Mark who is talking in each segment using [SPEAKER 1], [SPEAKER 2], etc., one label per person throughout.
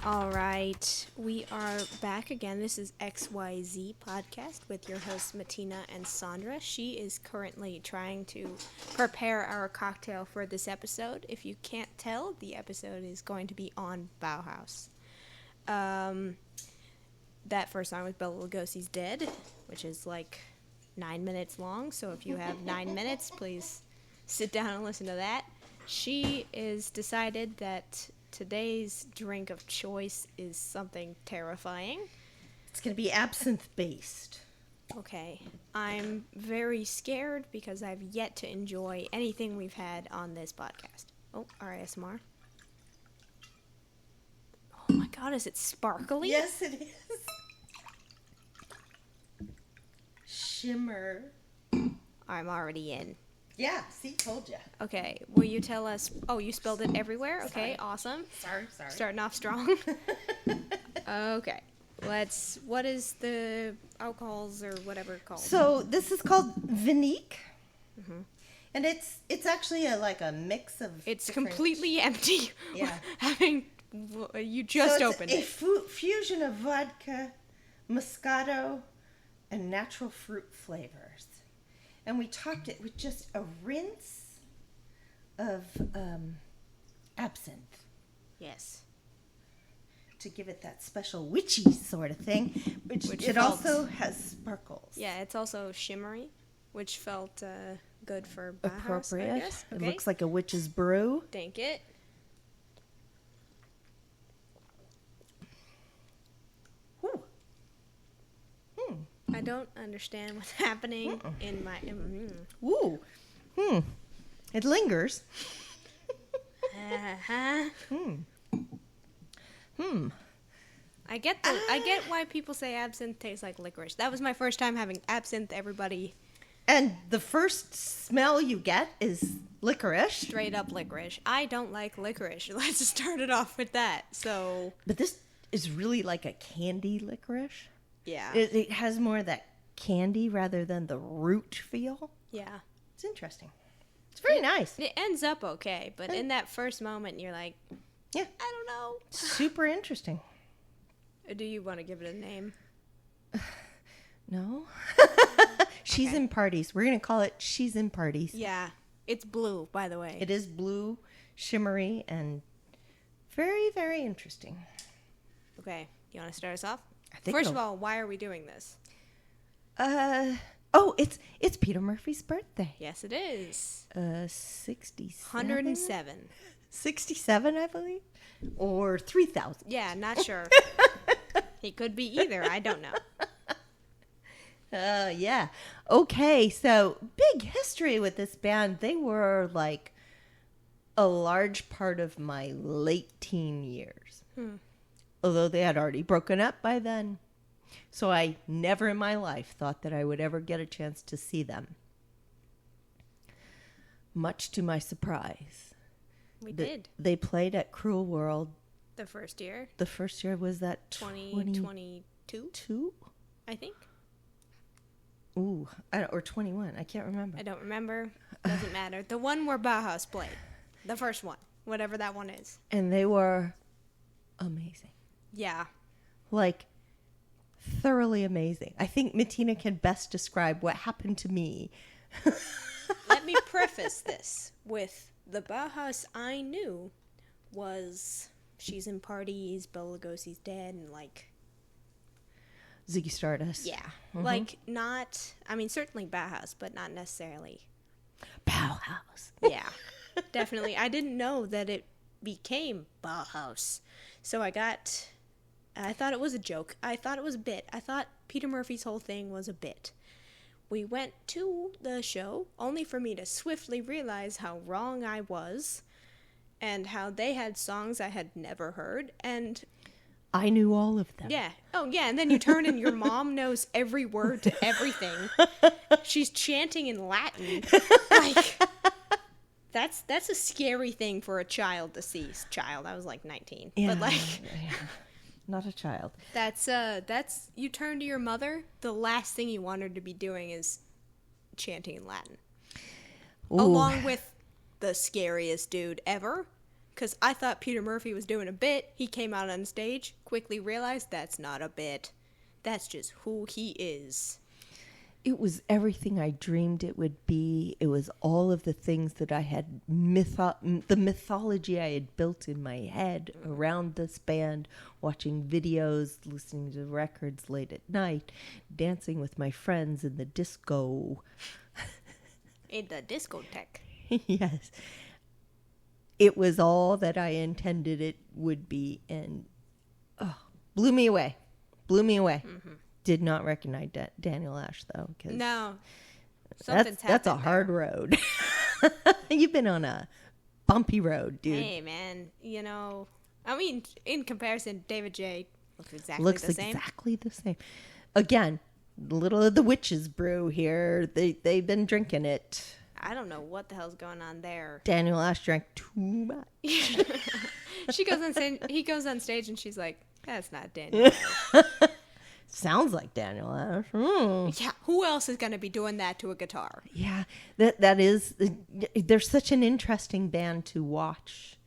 [SPEAKER 1] All right, we are back again. This is XwhyZ podcast with your hosts Matina and Sandra. She is currently trying to prepare our cocktail for this episode. If you can't tell, the episode is going to be on Bauhaus. That first song was Bela Lugosi's Dead, which is like 9 minutes long. So if you have 9 minutes, please sit down and listen to that. She is decided that today's drink of choice is something terrifying.
[SPEAKER 2] It's going to be absinthe-based.
[SPEAKER 1] Okay. I'm very scared because I've yet to enjoy anything we've had on this podcast. Oh, ASMR. Oh my god, is it sparkly?
[SPEAKER 2] Yes, it is. Shimmer.
[SPEAKER 1] I'm already in.
[SPEAKER 2] Yeah, see, told you.
[SPEAKER 1] Okay, will you tell us... Oh, you spelled it everywhere? Okay, awesome.
[SPEAKER 2] Sorry.
[SPEAKER 1] Starting off strong. Okay, what is the alcohols or whatever called?
[SPEAKER 2] So this is called Vinique. Mm-hmm. And it's actually like a mix of
[SPEAKER 1] It's completely empty.
[SPEAKER 2] Yeah.
[SPEAKER 1] You just opened it.
[SPEAKER 2] It's a fusion of vodka, Moscato, and natural fruit flavors. And we topped it with just a rinse of absinthe.
[SPEAKER 1] Yes.
[SPEAKER 2] To give it that special witchy sort of thing. Which it also has sparkles.
[SPEAKER 1] Yeah, it's also shimmery, which felt good for Bauhaus,
[SPEAKER 2] appropriate.
[SPEAKER 1] I guess. Okay.
[SPEAKER 2] It looks like a witch's brew.
[SPEAKER 1] Thank it. I don't understand what's happening in my...
[SPEAKER 2] Ooh. It lingers.
[SPEAKER 1] I get why people say absinthe tastes like licorice. That was my first time having absinthe, everybody.
[SPEAKER 2] And the first smell you get is licorice.
[SPEAKER 1] Straight up licorice. I don't like licorice. Let's start it off with that. So...
[SPEAKER 2] But this is really like a candy licorice.
[SPEAKER 1] Yeah.
[SPEAKER 2] It has more of that candy rather than the root feel.
[SPEAKER 1] Yeah.
[SPEAKER 2] It's interesting. It's very nice.
[SPEAKER 1] It ends up okay, but in that first moment, you're like,
[SPEAKER 2] yeah,
[SPEAKER 1] I don't know.
[SPEAKER 2] Super interesting.
[SPEAKER 1] Do you want to give it a name?
[SPEAKER 2] No. She's in parties. We're going to call it She's in Parties.
[SPEAKER 1] Yeah. It's blue, by the way.
[SPEAKER 2] It is blue, shimmery, and very, very interesting.
[SPEAKER 1] Okay. You want to start us off?
[SPEAKER 2] I think
[SPEAKER 1] First of all, why are we doing this?
[SPEAKER 2] It's Peter Murphy's birthday.
[SPEAKER 1] Yes, it is.
[SPEAKER 2] 67?
[SPEAKER 1] 107.
[SPEAKER 2] 67, I believe. Or 3,000.
[SPEAKER 1] Yeah, not sure. He could be either. I don't know.
[SPEAKER 2] Yeah. Okay, so big history with this band. They were like a large part of my late teen years. Although they had already broken up by then. So I never in my life thought that I would ever get a chance to see them. Much to my surprise.
[SPEAKER 1] We did.
[SPEAKER 2] They played at Cruel World.
[SPEAKER 1] The first year.
[SPEAKER 2] The first year was that
[SPEAKER 1] 2022?
[SPEAKER 2] 2?
[SPEAKER 1] I think.
[SPEAKER 2] Ooh, or 21. I can't remember.
[SPEAKER 1] I don't remember. Doesn't matter. The one where Bauhaus played. The first one. Whatever that one is.
[SPEAKER 2] And they were amazing.
[SPEAKER 1] Yeah.
[SPEAKER 2] Like, thoroughly amazing. I think Matina can best describe what happened to me.
[SPEAKER 1] Let me preface this with the Bauhaus I knew was She's in Parties, Bela Lugosi's Dead, and like...
[SPEAKER 2] Ziggy Stardust.
[SPEAKER 1] Yeah. Like, not... I mean, certainly Bauhaus, but not necessarily...
[SPEAKER 2] Bauhaus.
[SPEAKER 1] Yeah. Definitely. I didn't know that it became Bauhaus. So I thought it was a joke. I thought it was a bit. I thought Peter Murphy's whole thing was a bit. We went to the show only for me to swiftly realize how wrong I was and how they had songs I had never heard. And
[SPEAKER 2] I knew all of them.
[SPEAKER 1] yeah. Oh, yeah. And then you turn and your mom knows every word to everything. She's chanting in Latin. Like, that's a scary thing for a child to see. Child, I was like 19.
[SPEAKER 2] Yeah,
[SPEAKER 1] But like...
[SPEAKER 2] Not a child.
[SPEAKER 1] That's you turn to your mother, the last thing you want her to be doing is chanting in Latin.
[SPEAKER 2] Ooh.
[SPEAKER 1] Along with the scariest dude ever, because I thought Peter Murphy was doing a bit. He came out on stage, quickly realized that's not a bit. That's just who he is.
[SPEAKER 2] It was everything I dreamed it would be. It was all of the things that I had, the mythology I had built in my head around this band, watching videos, listening to records late at night, dancing with my friends in the disco.
[SPEAKER 1] In the discotheque.
[SPEAKER 2] Yes. It was all that I intended it would be, and blew me away. Mm-hmm. Did not recognize Daniel Ash, though.
[SPEAKER 1] No.
[SPEAKER 2] That's a hard road. You've been on a bumpy road, dude.
[SPEAKER 1] Hey, man. You know, I mean, in comparison, David J. looks exactly the same. Again, a little of the witch's brew here. They've been drinking it. I don't know what the hell's going on there.
[SPEAKER 2] Daniel Ash drank too much.
[SPEAKER 1] He goes on stage and she's like, that's not Daniel Ash.
[SPEAKER 2] Sounds like Daniel Ash.
[SPEAKER 1] Yeah, who else is going to be doing that to a guitar?
[SPEAKER 2] Yeah, that is. They're such an interesting band to watch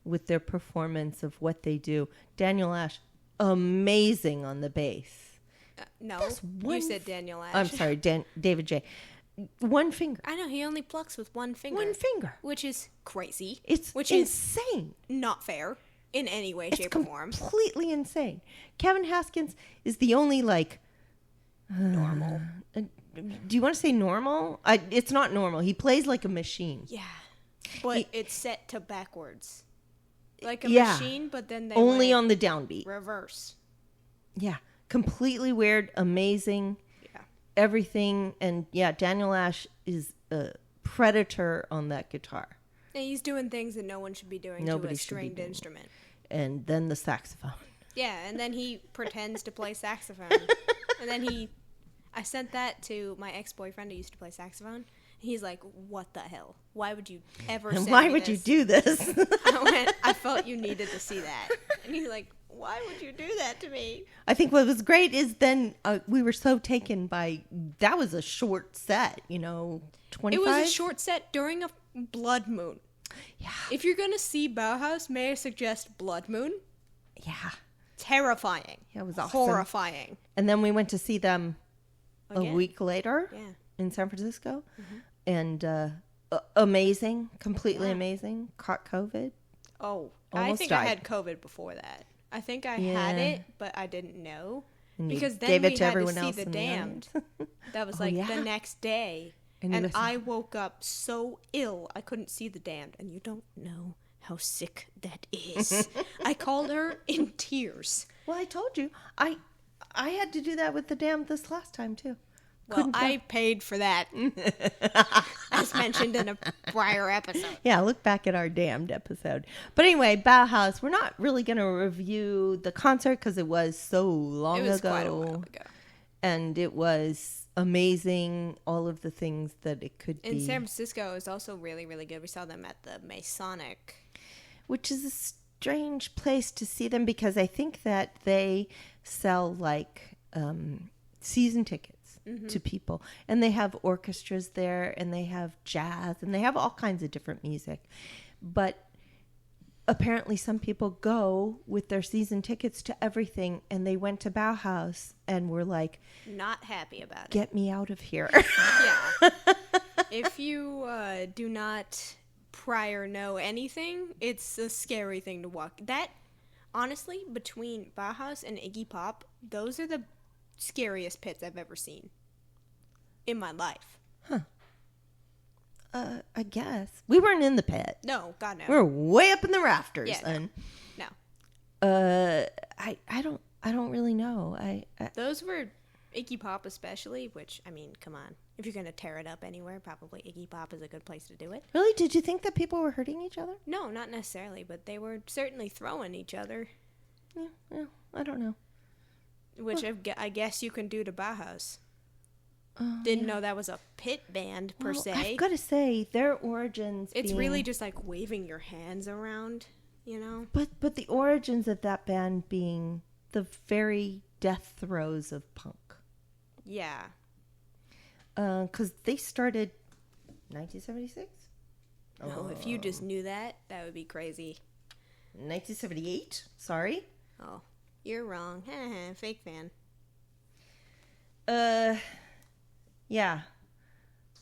[SPEAKER 2] with their performance of what they do. Daniel Ash, amazing on the bass.
[SPEAKER 1] No, you said Daniel Ash.
[SPEAKER 2] I'm sorry, David J. One finger.
[SPEAKER 1] I know, he only plucks with one finger.
[SPEAKER 2] One finger.
[SPEAKER 1] Which is crazy.
[SPEAKER 2] It's insane.
[SPEAKER 1] Not fair in any way, shape, or form.
[SPEAKER 2] It's completely insane. Kevin Haskins is the only,
[SPEAKER 1] normal.
[SPEAKER 2] Do you want to say normal? It's not normal. He plays like a machine.
[SPEAKER 1] Yeah. But it's set to backwards. Like a machine, but then they
[SPEAKER 2] only on the downbeat.
[SPEAKER 1] Reverse.
[SPEAKER 2] Yeah. Completely weird, amazing. Everything, and Daniel Ash is a predator on that guitar.
[SPEAKER 1] And he's doing things that no one should be doing to a stringed instrument.
[SPEAKER 2] And then the saxophone.
[SPEAKER 1] Yeah, and then he pretends to play saxophone. And then I sent that to my ex-boyfriend who used to play saxophone. He's like, what the hell? Why would you ever send me
[SPEAKER 2] Why would you do this?
[SPEAKER 1] I felt you needed to see that. And he's like, why would you do that to me?
[SPEAKER 2] I think what was great is then we were so taken by, that was a short set, 25?
[SPEAKER 1] It was a short set during a blood moon.
[SPEAKER 2] Yeah.
[SPEAKER 1] If you're going to see Bauhaus, may I suggest Blood Moon?
[SPEAKER 2] Yeah.
[SPEAKER 1] Terrifying.
[SPEAKER 2] Yeah, it was awesome.
[SPEAKER 1] Horrifying.
[SPEAKER 2] And then we went to see them
[SPEAKER 1] again.
[SPEAKER 2] A week later in San Francisco.
[SPEAKER 1] Mm-hmm.
[SPEAKER 2] And amazing, completely amazing. Caught COVID.
[SPEAKER 1] Oh,
[SPEAKER 2] Almost
[SPEAKER 1] I think
[SPEAKER 2] died.
[SPEAKER 1] I had COVID before that. I think I had it, but I didn't know.
[SPEAKER 2] And
[SPEAKER 1] because then
[SPEAKER 2] gave
[SPEAKER 1] we
[SPEAKER 2] it to
[SPEAKER 1] had
[SPEAKER 2] everyone
[SPEAKER 1] to see
[SPEAKER 2] else
[SPEAKER 1] The
[SPEAKER 2] in the
[SPEAKER 1] Damned. That was the next day.
[SPEAKER 2] And
[SPEAKER 1] I woke up so ill, I couldn't see The Damned. And you don't know how sick that is. I called her in tears.
[SPEAKER 2] Well, I told you. I had to do that with The Damned this last time, too.
[SPEAKER 1] Well, I paid for that, as mentioned in a prior episode.
[SPEAKER 2] Yeah, look back at our Damned episode. But anyway, Bauhaus, we're not really going to review the concert because it was so long ago.
[SPEAKER 1] It was quite a while ago.
[SPEAKER 2] And it was amazing, all of the things that it could be.
[SPEAKER 1] In San Francisco, it was also really, really good. We saw them at the Masonic.
[SPEAKER 2] Which is a strange place to see them because I think that they sell season tickets. Mm-hmm. To people, and they have orchestras there, and they have jazz, and they have all kinds of different music. But apparently some people go with their season tickets to everything, and they went to Bauhaus and were like,
[SPEAKER 1] not happy about it.
[SPEAKER 2] Get me out of here.
[SPEAKER 1] Yeah. If you do not prior know anything, it's a scary thing to walk. That, honestly, between Bauhaus and Iggy Pop, those are the scariest pits I've ever seen in my life.
[SPEAKER 2] Huh. I guess. We weren't in the pit.
[SPEAKER 1] No, God no.
[SPEAKER 2] We were way up in the rafters.
[SPEAKER 1] Yeah, no.
[SPEAKER 2] I don't really know.
[SPEAKER 1] Those were Iggy Pop especially, which, I mean, come on. If you're going to tear it up anywhere, probably Iggy Pop is a good place to do it.
[SPEAKER 2] Really? Did you think that people were hurting each other?
[SPEAKER 1] No, not necessarily, but they were certainly throwing each other.
[SPEAKER 2] Yeah, I don't know.
[SPEAKER 1] Which I guess you can do to Bauhaus. Didn't know that was a pit band, per se.
[SPEAKER 2] I've got to say, their origins
[SPEAKER 1] It's really just like waving your hands around,
[SPEAKER 2] But the origins of that band being the very death throes of punk.
[SPEAKER 1] Yeah.
[SPEAKER 2] Because they started 1976?
[SPEAKER 1] No, if you just knew that, that would be crazy.
[SPEAKER 2] 1978. Sorry.
[SPEAKER 1] Oh, you're wrong. Fake fan.
[SPEAKER 2] Yeah.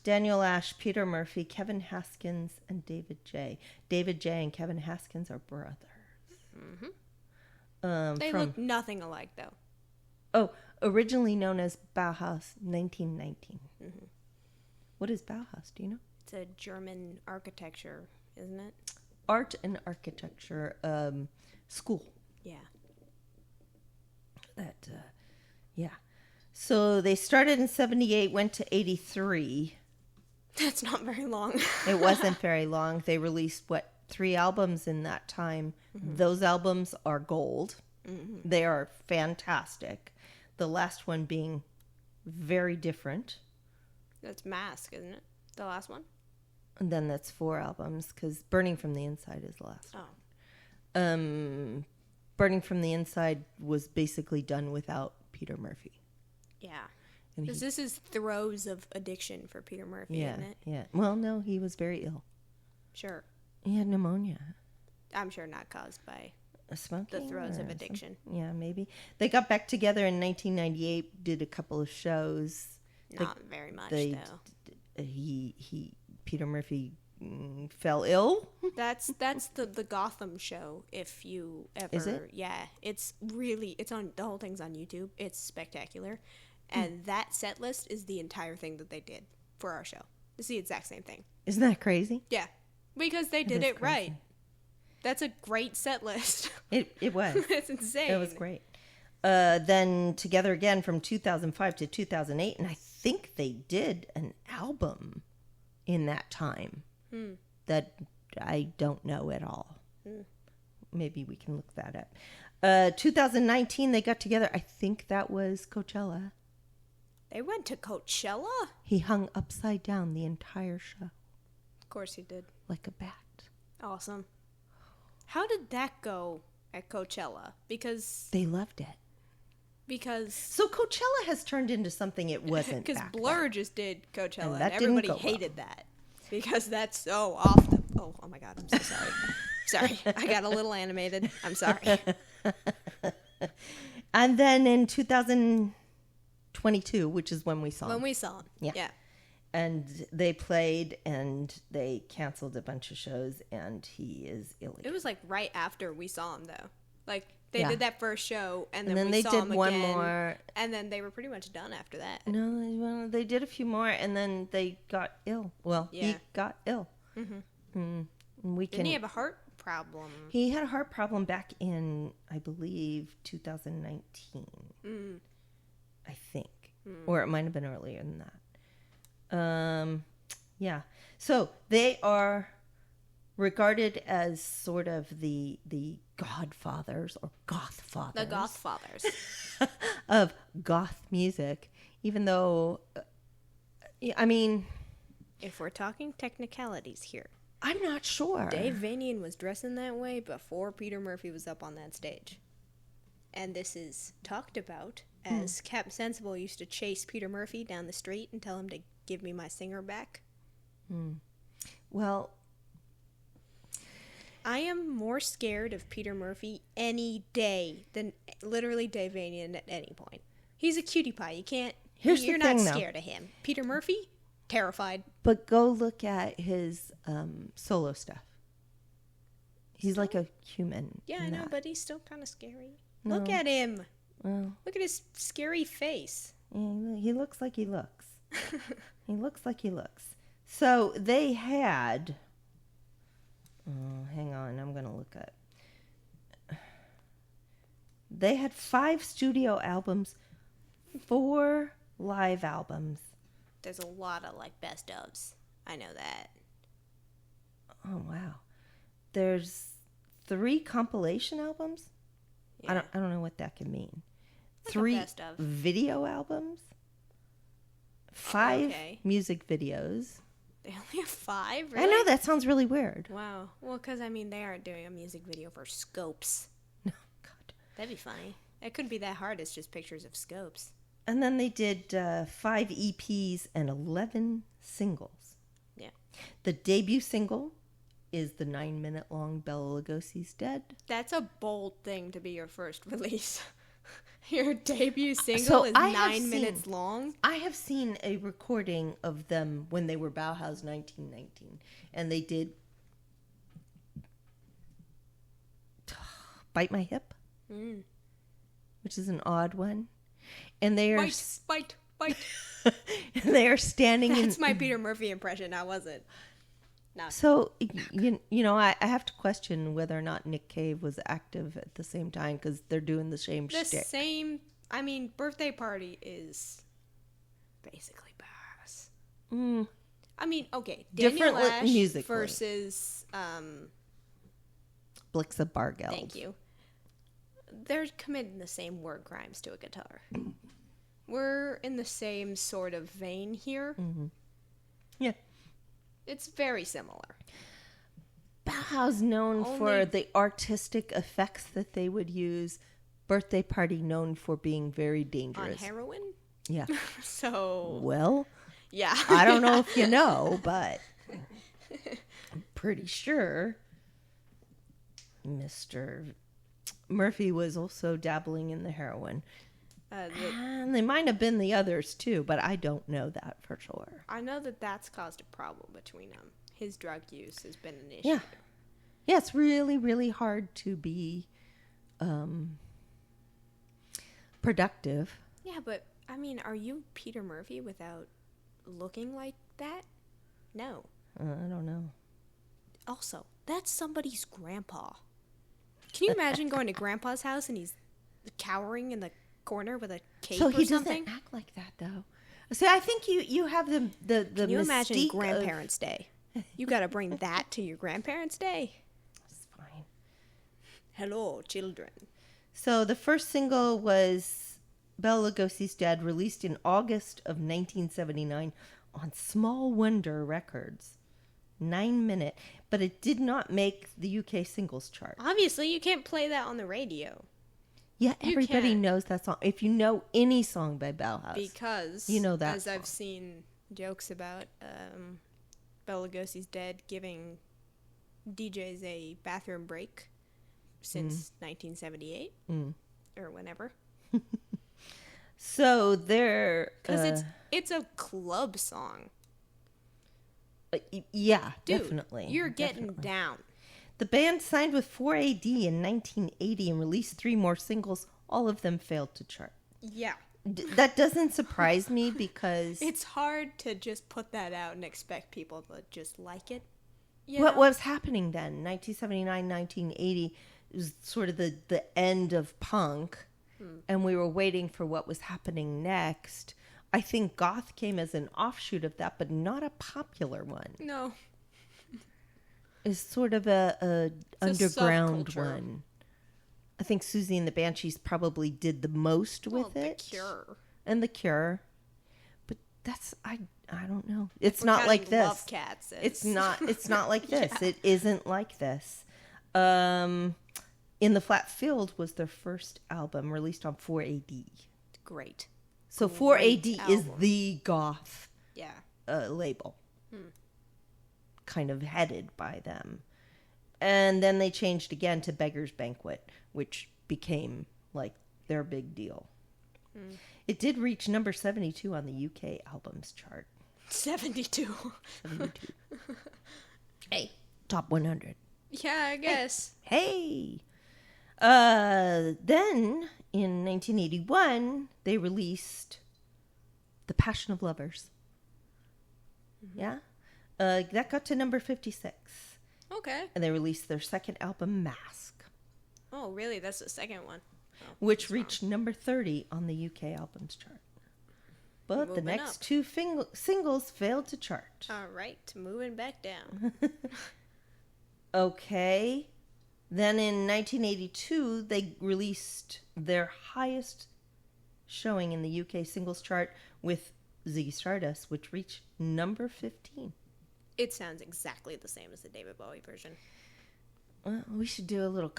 [SPEAKER 2] Daniel Ash, Peter Murphy, Kevin Haskins, and David J. David J. and Kevin Haskins are brothers.
[SPEAKER 1] Mm-hmm. They look nothing alike, though.
[SPEAKER 2] Oh, originally known as Bauhaus, 1919. Mm-hmm. What is Bauhaus? Do you know?
[SPEAKER 1] It's a German architecture, isn't it?
[SPEAKER 2] Art and architecture school.
[SPEAKER 1] Yeah.
[SPEAKER 2] Yeah. So they started in 78, went to 83.
[SPEAKER 1] That's not very long.
[SPEAKER 2] It wasn't very long. They released, 3 albums in that time. Mm-hmm. Those albums are gold. Mm-hmm. They are fantastic. The last one being very different.
[SPEAKER 1] That's Mask, isn't it? The last one?
[SPEAKER 2] And then that's 4 albums, because Burning from the Inside is the last one. Burning from the Inside was basically done without Peter Murphy.
[SPEAKER 1] Yeah. Because this is throes of addiction for Peter Murphy,
[SPEAKER 2] yeah,
[SPEAKER 1] isn't it?
[SPEAKER 2] Yeah. Well, no, he was very ill.
[SPEAKER 1] Sure.
[SPEAKER 2] He had pneumonia.
[SPEAKER 1] I'm sure not caused by
[SPEAKER 2] smoking,
[SPEAKER 1] the throes of addiction.
[SPEAKER 2] Yeah, maybe. They got back together in 1998, did a couple of shows.
[SPEAKER 1] Not very much, though.
[SPEAKER 2] Peter Murphy fell ill.
[SPEAKER 1] That's the Gotham show, if you ever.
[SPEAKER 2] Is it?
[SPEAKER 1] Yeah, it's on, the whole thing's on YouTube. It's spectacular. And that set list is the entire thing that they did for our show. It's the exact same thing.
[SPEAKER 2] Isn't that crazy?
[SPEAKER 1] Yeah, because they did it right. That's a great set list.
[SPEAKER 2] It was.
[SPEAKER 1] It's insane.
[SPEAKER 2] It was great. Then together again from 2005 to 2008, and I think they did an album in that time that I don't know at all. Maybe we can look that up. 2019, they got together. I think that was Coachella.
[SPEAKER 1] They went to Coachella?
[SPEAKER 2] He hung upside down the entire show.
[SPEAKER 1] Of course he did.
[SPEAKER 2] Like a bat.
[SPEAKER 1] Awesome. How did that go at Coachella? Because
[SPEAKER 2] they loved it. So Coachella has turned into something it wasn't.
[SPEAKER 1] Because Blur just did Coachella, and
[SPEAKER 2] everybody
[SPEAKER 1] hated that because that's so off the. Oh my God! I'm so sorry. Sorry, I got a little animated. I'm sorry.
[SPEAKER 2] And then in 2022, which is when we saw him. Yeah. And they played, and they canceled a bunch of shows, and he is ill again.
[SPEAKER 1] It was like right after we saw him, though. Like they did that first show, and then
[SPEAKER 2] they
[SPEAKER 1] saw
[SPEAKER 2] did
[SPEAKER 1] him
[SPEAKER 2] one
[SPEAKER 1] again,
[SPEAKER 2] more,
[SPEAKER 1] and then they were pretty much done after that.
[SPEAKER 2] No, they did a few more, and then they got ill. Well, he got ill. Mm-hmm.
[SPEAKER 1] Didn't he have a heart problem?
[SPEAKER 2] He had a heart problem back in, I believe, 2019. I think, or it might have been earlier than that. Yeah. So they are regarded as sort of the godfathers or gothfathers.
[SPEAKER 1] The gothfathers.
[SPEAKER 2] Of goth music, even though, I mean,
[SPEAKER 1] if we're talking technicalities here,
[SPEAKER 2] I'm not sure.
[SPEAKER 1] Dave Vanian was dressing that way before Peter Murphy was up on that stage. And this is talked about as Captain Sensible used to chase Peter Murphy down the street and tell him to give me my singer back.
[SPEAKER 2] Well,
[SPEAKER 1] I am more scared of Peter Murphy any day than literally Dave Vanian at any point. He's a cutie pie. You can't. You're not scared of him. Peter Murphy, terrified.
[SPEAKER 2] But go look at his solo stuff. He's like a human.
[SPEAKER 1] Yeah, I know, but he's still kind of scary. No. Look at him.
[SPEAKER 2] Well,
[SPEAKER 1] look at his scary face.
[SPEAKER 2] Yeah, he looks like he looks. He looks like he looks. So they had... Oh, hang on. I'm going to look up. They had 5 studio albums, 4 live albums.
[SPEAKER 1] There's a lot of, like, best ofs. I know that.
[SPEAKER 2] Oh, wow. There's 3 compilation albums? Yeah. I don't know what that can mean. Like 3 video albums? 5 music videos.
[SPEAKER 1] They only have 5? Really?
[SPEAKER 2] I know, that sounds really weird.
[SPEAKER 1] Wow. Well, because, I mean, they aren't doing a music video for Scopes.
[SPEAKER 2] No, God.
[SPEAKER 1] That'd be funny. It couldn't be that hard. It's just pictures of Scopes.
[SPEAKER 2] And then they did 5 EPs and 11 singles.
[SPEAKER 1] Yeah.
[SPEAKER 2] The debut single is the 9-minute long Bela Lugosi's Dead.
[SPEAKER 1] That's a bold thing to be your first release. Your debut single
[SPEAKER 2] So
[SPEAKER 1] is
[SPEAKER 2] I have
[SPEAKER 1] 9
[SPEAKER 2] seen-
[SPEAKER 1] minutes long.
[SPEAKER 2] I have seen a recording of them when they were Bauhaus 1919, and they did Bite My Hip, which is an odd one. And they are
[SPEAKER 1] Bite.
[SPEAKER 2] and they are standing
[SPEAKER 1] That's
[SPEAKER 2] in.
[SPEAKER 1] my Peter Murphy impression. Now, was it? No.
[SPEAKER 2] So you know, I have to question whether or not Nick Cave was active at the same time, because they're doing the same
[SPEAKER 1] The
[SPEAKER 2] shtick.
[SPEAKER 1] same. I mean, Birthday Party is basically Bauhaus. I mean, okay, Daniel
[SPEAKER 2] Different
[SPEAKER 1] Ash
[SPEAKER 2] musically.
[SPEAKER 1] versus
[SPEAKER 2] Blixa Bargeld.
[SPEAKER 1] thank you. They're committing the same word crimes to a guitar. We're in the same sort of vein here.
[SPEAKER 2] Yeah.
[SPEAKER 1] It's very similar.
[SPEAKER 2] Bauhaus known for the artistic effects that they would use. Birthday Party known for being very
[SPEAKER 1] On
[SPEAKER 2] dangerous.
[SPEAKER 1] heroin?
[SPEAKER 2] Yeah.
[SPEAKER 1] So,
[SPEAKER 2] Well,
[SPEAKER 1] yeah.
[SPEAKER 2] I don't know if you know, but I'm pretty sure Mr. Murphy was also dabbling in the heroin. And they might have been the others too, but I don't know that for sure.
[SPEAKER 1] I know that that's caused a problem between them. His drug use has been an issue.
[SPEAKER 2] Yeah. Yeah, it's really, really hard to be productive.
[SPEAKER 1] Yeah, but, I mean, are you Peter Murphy without looking like that? No.
[SPEAKER 2] I don't know.
[SPEAKER 1] Also, that's somebody's grandpa. Can you imagine going to grandpa's house and he's cowering in the corner with a cape
[SPEAKER 2] So
[SPEAKER 1] or
[SPEAKER 2] he
[SPEAKER 1] something?
[SPEAKER 2] doesn't act like that, though. See, I think you have the
[SPEAKER 1] Can you imagine
[SPEAKER 2] mystique
[SPEAKER 1] Grandparents' Day? You got to bring that to your Grandparents' Day.
[SPEAKER 2] It's fine.
[SPEAKER 1] Hello, children.
[SPEAKER 2] So the first single was Bela Lugosi's Dead, released in August of 1979 on Small Wonder Records. 9 minute, but it did not make the UK singles chart.
[SPEAKER 1] Obviously, you can't play that on the radio
[SPEAKER 2] Yeah,
[SPEAKER 1] You
[SPEAKER 2] everybody
[SPEAKER 1] can't.
[SPEAKER 2] knows that song. If you know any song by Bauhaus,
[SPEAKER 1] because,
[SPEAKER 2] you know that
[SPEAKER 1] as
[SPEAKER 2] song.
[SPEAKER 1] I've seen jokes about Bela Lugosi's Dead giving DJs a bathroom break since 1978 or whenever.
[SPEAKER 2] So they're
[SPEAKER 1] Because it's a club song.
[SPEAKER 2] yeah,
[SPEAKER 1] Dude,
[SPEAKER 2] definitely.
[SPEAKER 1] you're getting
[SPEAKER 2] definitely.
[SPEAKER 1] down.
[SPEAKER 2] The band signed with 4AD in 1980 and released 3 more singles. All of them failed to chart.
[SPEAKER 1] Yeah.
[SPEAKER 2] That doesn't surprise me because
[SPEAKER 1] It's hard to just put that out and expect people to just like it.
[SPEAKER 2] what was happening then? 1979, 1980 was sort of the end of punk, and we were waiting for what was happening next. I think goth came as an offshoot of that, but not a popular one.
[SPEAKER 1] No.
[SPEAKER 2] It's sort of a underground
[SPEAKER 1] subculture.
[SPEAKER 2] one. I think Susie and the Banshees probably did the most with
[SPEAKER 1] Well,
[SPEAKER 2] it.
[SPEAKER 1] The Cure.
[SPEAKER 2] And The Cure. But that's I don't know. It's
[SPEAKER 1] We're
[SPEAKER 2] not like
[SPEAKER 1] counting
[SPEAKER 2] this.
[SPEAKER 1] Love Cats as-
[SPEAKER 2] It's not like this.
[SPEAKER 1] Yeah.
[SPEAKER 2] It isn't like this. In the Flat Field was their first album released on 4AD.
[SPEAKER 1] Great.
[SPEAKER 2] So
[SPEAKER 1] Great
[SPEAKER 2] 4AD is
[SPEAKER 1] album.
[SPEAKER 2] the goth
[SPEAKER 1] Yeah.
[SPEAKER 2] label. Kind of headed by them. And then they changed again to Beggar's Banquet, which became like their big deal. It did reach number 72 on the UK albums chart.
[SPEAKER 1] 72.
[SPEAKER 2] 72. Hey, top 100.
[SPEAKER 1] Yeah, I guess.
[SPEAKER 2] Hey. Then in 1981, they released The Passion of Lovers. Yeah. That got to number 56.
[SPEAKER 1] Okay.
[SPEAKER 2] And they released their second album, Mask,
[SPEAKER 1] Oh, really? That's the second one. Oh,
[SPEAKER 2] which
[SPEAKER 1] that's wrong.
[SPEAKER 2] reached number 30 on the UK albums chart. But the
[SPEAKER 1] Moving
[SPEAKER 2] next
[SPEAKER 1] up.
[SPEAKER 2] two singles failed to chart.
[SPEAKER 1] All right. Moving back down.
[SPEAKER 2] Okay. Then in 1982, they released their highest showing in the UK singles chart with Ziggy Stardust, which reached number 15.
[SPEAKER 1] It sounds exactly the same as the David Bowie version.
[SPEAKER 2] Well, we should do a little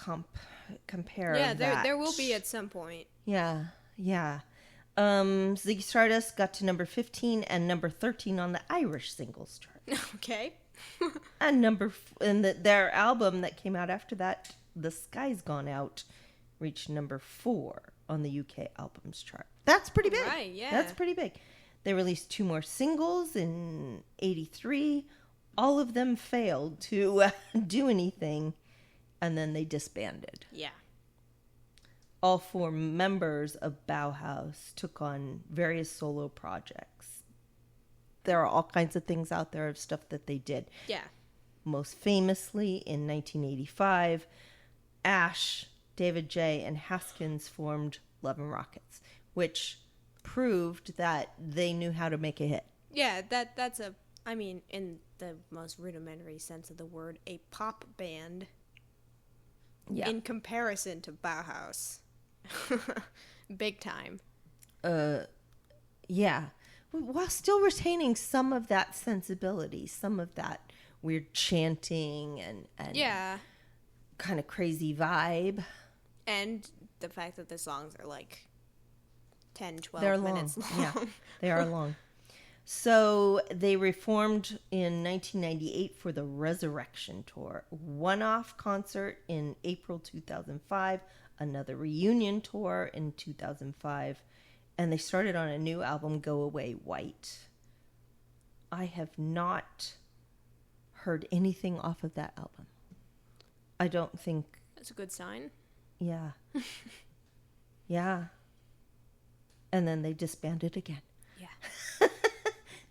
[SPEAKER 2] compare.
[SPEAKER 1] Yeah,
[SPEAKER 2] of that.
[SPEAKER 1] there will be at some point.
[SPEAKER 2] Yeah. Ziggy Stardust got to number 15 and number 13 on the Irish singles chart.
[SPEAKER 1] Okay.
[SPEAKER 2] And their album that came out after that, The Sky's Gone Out, reached number 4 on the UK albums chart. That's pretty big.
[SPEAKER 1] Right, yeah.
[SPEAKER 2] That's pretty big. They released 2 more singles in 83. All of them failed to do anything, and then they disbanded.
[SPEAKER 1] Yeah.
[SPEAKER 2] All 4 members of Bauhaus took on various solo projects. There are all kinds of things out there of stuff that they did.
[SPEAKER 1] Yeah.
[SPEAKER 2] Most famously, in 1985, Ash, David J., and Haskins formed Love and Rockets, which proved that they knew how to make a hit.
[SPEAKER 1] Yeah, that's in the most rudimentary sense of the word, a pop band.
[SPEAKER 2] Yeah.
[SPEAKER 1] In comparison to Bauhaus. Big time.
[SPEAKER 2] Yeah. While still retaining some of that sensibility, some of that weird chanting and
[SPEAKER 1] yeah,
[SPEAKER 2] kind of crazy vibe.
[SPEAKER 1] And the fact that the songs are like 10, 12
[SPEAKER 2] They're
[SPEAKER 1] minutes long.
[SPEAKER 2] Yeah, they are long. So they reformed in 1998 for the Resurrection Tour. One-off concert in April 2005, another reunion tour in 2005, and they started on a new album, Go Away White. I have not heard anything off of that album. I don't think...
[SPEAKER 1] That's a good sign.
[SPEAKER 2] Yeah. Yeah. And then they disbanded again.
[SPEAKER 1] Yeah.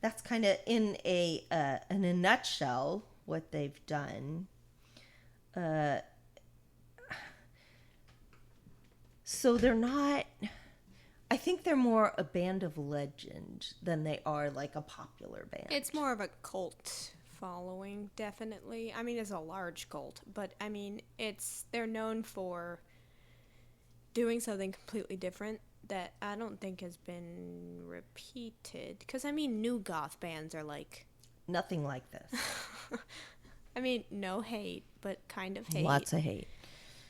[SPEAKER 2] That's kind of in a nutshell what they've done. So they're not. I think they're more a band of legend than they are like a popular band.
[SPEAKER 1] It's more of a cult following, definitely. I mean, it's a large cult, but I mean, they're known for doing something completely different that I don't think has been repeated. Because, I mean, new goth bands are like...
[SPEAKER 2] Nothing like this.
[SPEAKER 1] I mean, no hate, but kind of hate.
[SPEAKER 2] Lots of hate.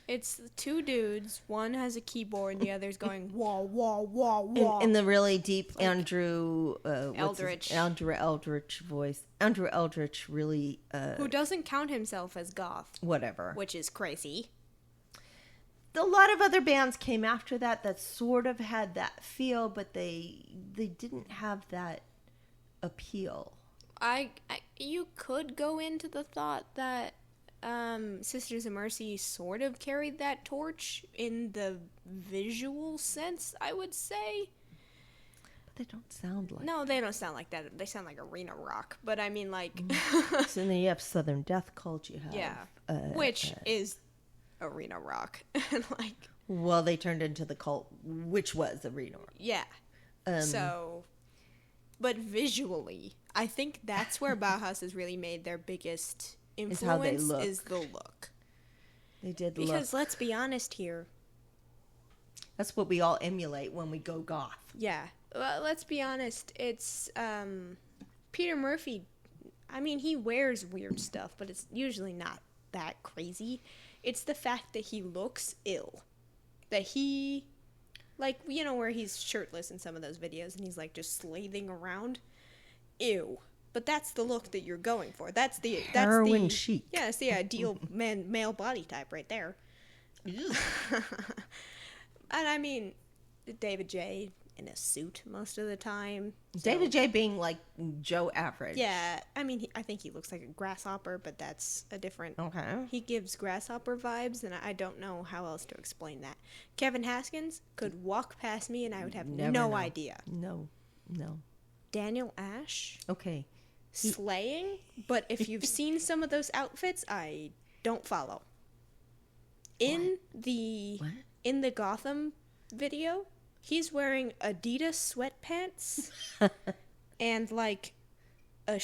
[SPEAKER 1] It's 2 dudes. One has a keyboard and the other's going, wah, wah, wah, wah.
[SPEAKER 2] In the really deep
[SPEAKER 1] like
[SPEAKER 2] Andrew...
[SPEAKER 1] Eldritch.
[SPEAKER 2] Andrew Eldritch voice. Andrew Eldritch really...
[SPEAKER 1] who doesn't count himself as goth.
[SPEAKER 2] Whatever.
[SPEAKER 1] Which is crazy.
[SPEAKER 2] A lot of other bands came after that sort of had that feel, but they didn't have that appeal.
[SPEAKER 1] You could go into the thought that Sisters of Mercy sort of carried that torch in the visual sense, I would say.
[SPEAKER 2] But they don't sound like
[SPEAKER 1] No, they don't sound like that. They sound like arena rock. But I mean, like...
[SPEAKER 2] So then you have Southern Death Cult, you have...
[SPEAKER 1] Yeah, which is... arena rock. And like,
[SPEAKER 2] well, they turned into the cult, which was arena rock.
[SPEAKER 1] Yeah. So, but visually, I think that's where Bauhaus has really made their biggest influence,
[SPEAKER 2] is how they look.
[SPEAKER 1] Is the look.
[SPEAKER 2] They did
[SPEAKER 1] because let's be honest here.
[SPEAKER 2] That's what we all emulate when we go goth.
[SPEAKER 1] Yeah. Well, let's be honest. It's Peter Murphy. I mean, he wears weird stuff, but it's usually not that crazy. It's the fact that he looks ill. That he, like, you know, where he's shirtless in some of those videos and he's, like, just slaving around. Ew. But that's the look that you're going for.
[SPEAKER 2] Heroin chic.
[SPEAKER 1] Yeah, that's the ideal male body type right there. And I mean, David J. in a suit most of the time.
[SPEAKER 2] David J. being like Joe Average.
[SPEAKER 1] Yeah, I mean, I think he looks like a grasshopper, but that's a different...
[SPEAKER 2] Okay.
[SPEAKER 1] He gives grasshopper vibes, and I don't know how else to explain that. Kevin Haskins could walk past me, and I would have no idea.
[SPEAKER 2] No.
[SPEAKER 1] Daniel Ash?
[SPEAKER 2] Okay.
[SPEAKER 1] Slaying, but if you've seen some of those outfits, I don't follow. In the Gotham video... He's wearing Adidas sweatpants and like a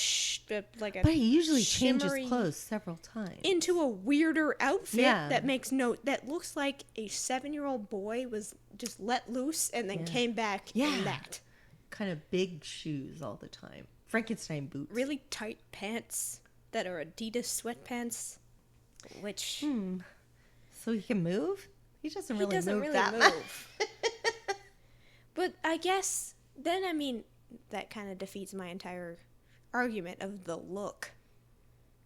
[SPEAKER 2] But he usually changes clothes several times
[SPEAKER 1] into a weirder outfit that looks like a 7-year-old boy was just let loose and then came back in that.
[SPEAKER 2] Kind of big shoes all the time. Frankenstein boots.
[SPEAKER 1] Really tight pants that are Adidas sweatpants, which
[SPEAKER 2] So he can move? He doesn't really move.
[SPEAKER 1] But I guess then, I mean, that kind of defeats my entire argument of the look.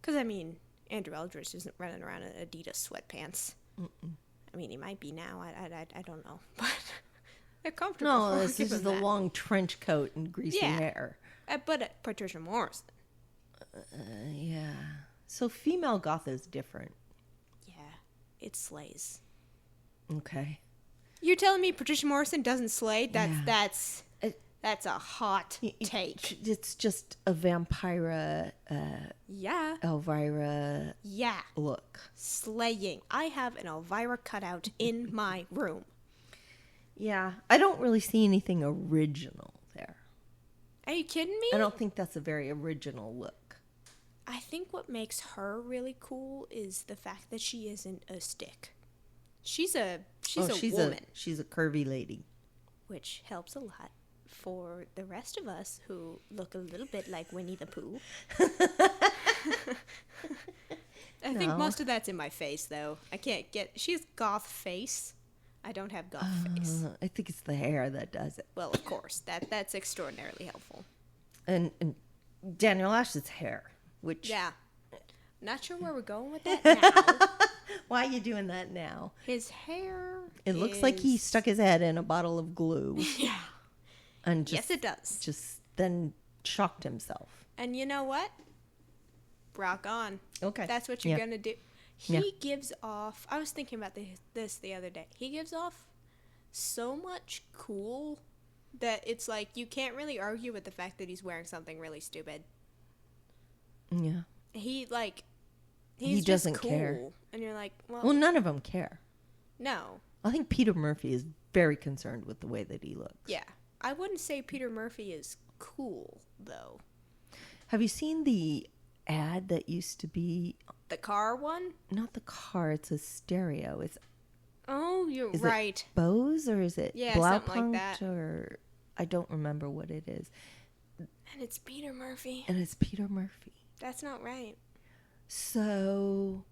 [SPEAKER 1] Because, I mean, Andrew Eldridge isn't running around in Adidas sweatpants. Mm-mm. I mean, he might be now. I don't know. But they're comfortable.
[SPEAKER 2] No, this is the long trench coat and greasy hair.
[SPEAKER 1] But Patricia Morrison.
[SPEAKER 2] Yeah. So female goth is different.
[SPEAKER 1] Yeah. It slays.
[SPEAKER 2] Okay.
[SPEAKER 1] You're telling me Patricia Morrison doesn't slay? That's a hot take.
[SPEAKER 2] It's just a vampira, Elvira look.
[SPEAKER 1] Slaying. I have an Elvira cutout in my room.
[SPEAKER 2] Yeah. I don't really see anything original there.
[SPEAKER 1] Are you kidding me?
[SPEAKER 2] I don't think that's a very original look.
[SPEAKER 1] I think what makes her really cool is the fact that she isn't a stick. She's a woman.
[SPEAKER 2] She's a curvy lady.
[SPEAKER 1] Which helps a lot for the rest of us who look a little bit like Winnie the Pooh. I think most of that's in my face, though. I can't get... She's goth face. I don't have goth face.
[SPEAKER 2] I think it's the hair that does it.
[SPEAKER 1] Well, of course. That's extraordinarily helpful.
[SPEAKER 2] And Daniel Ash's hair, which...
[SPEAKER 1] Yeah. Not sure where we're going with that now.
[SPEAKER 2] Why are you doing that now?
[SPEAKER 1] His hair
[SPEAKER 2] It looks like he stuck his head in a bottle of glue.
[SPEAKER 1] Yeah.
[SPEAKER 2] And just,
[SPEAKER 1] yes, it does.
[SPEAKER 2] Just then shocked himself.
[SPEAKER 1] And you know what? Rock on.
[SPEAKER 2] Okay.
[SPEAKER 1] That's what you're going to do. He gives off... I was thinking about this the other day. He gives off so much cool that it's like you can't really argue with the fact that he's wearing something really stupid.
[SPEAKER 2] Yeah.
[SPEAKER 1] He
[SPEAKER 2] doesn't
[SPEAKER 1] just cool.
[SPEAKER 2] care.
[SPEAKER 1] And you're like,
[SPEAKER 2] well, none of them care.
[SPEAKER 1] No.
[SPEAKER 2] I think Peter Murphy is very concerned with the way that he looks.
[SPEAKER 1] Yeah. I wouldn't say Peter Murphy is cool, though.
[SPEAKER 2] Have you seen the ad that used to be...
[SPEAKER 1] The car one?
[SPEAKER 2] Not the car. It's a stereo.
[SPEAKER 1] You're
[SPEAKER 2] is
[SPEAKER 1] right.
[SPEAKER 2] It Bose or is it
[SPEAKER 1] something like that.
[SPEAKER 2] Or I don't remember what it is.
[SPEAKER 1] And it's Peter Murphy.
[SPEAKER 2] That's
[SPEAKER 1] not right.
[SPEAKER 2] So,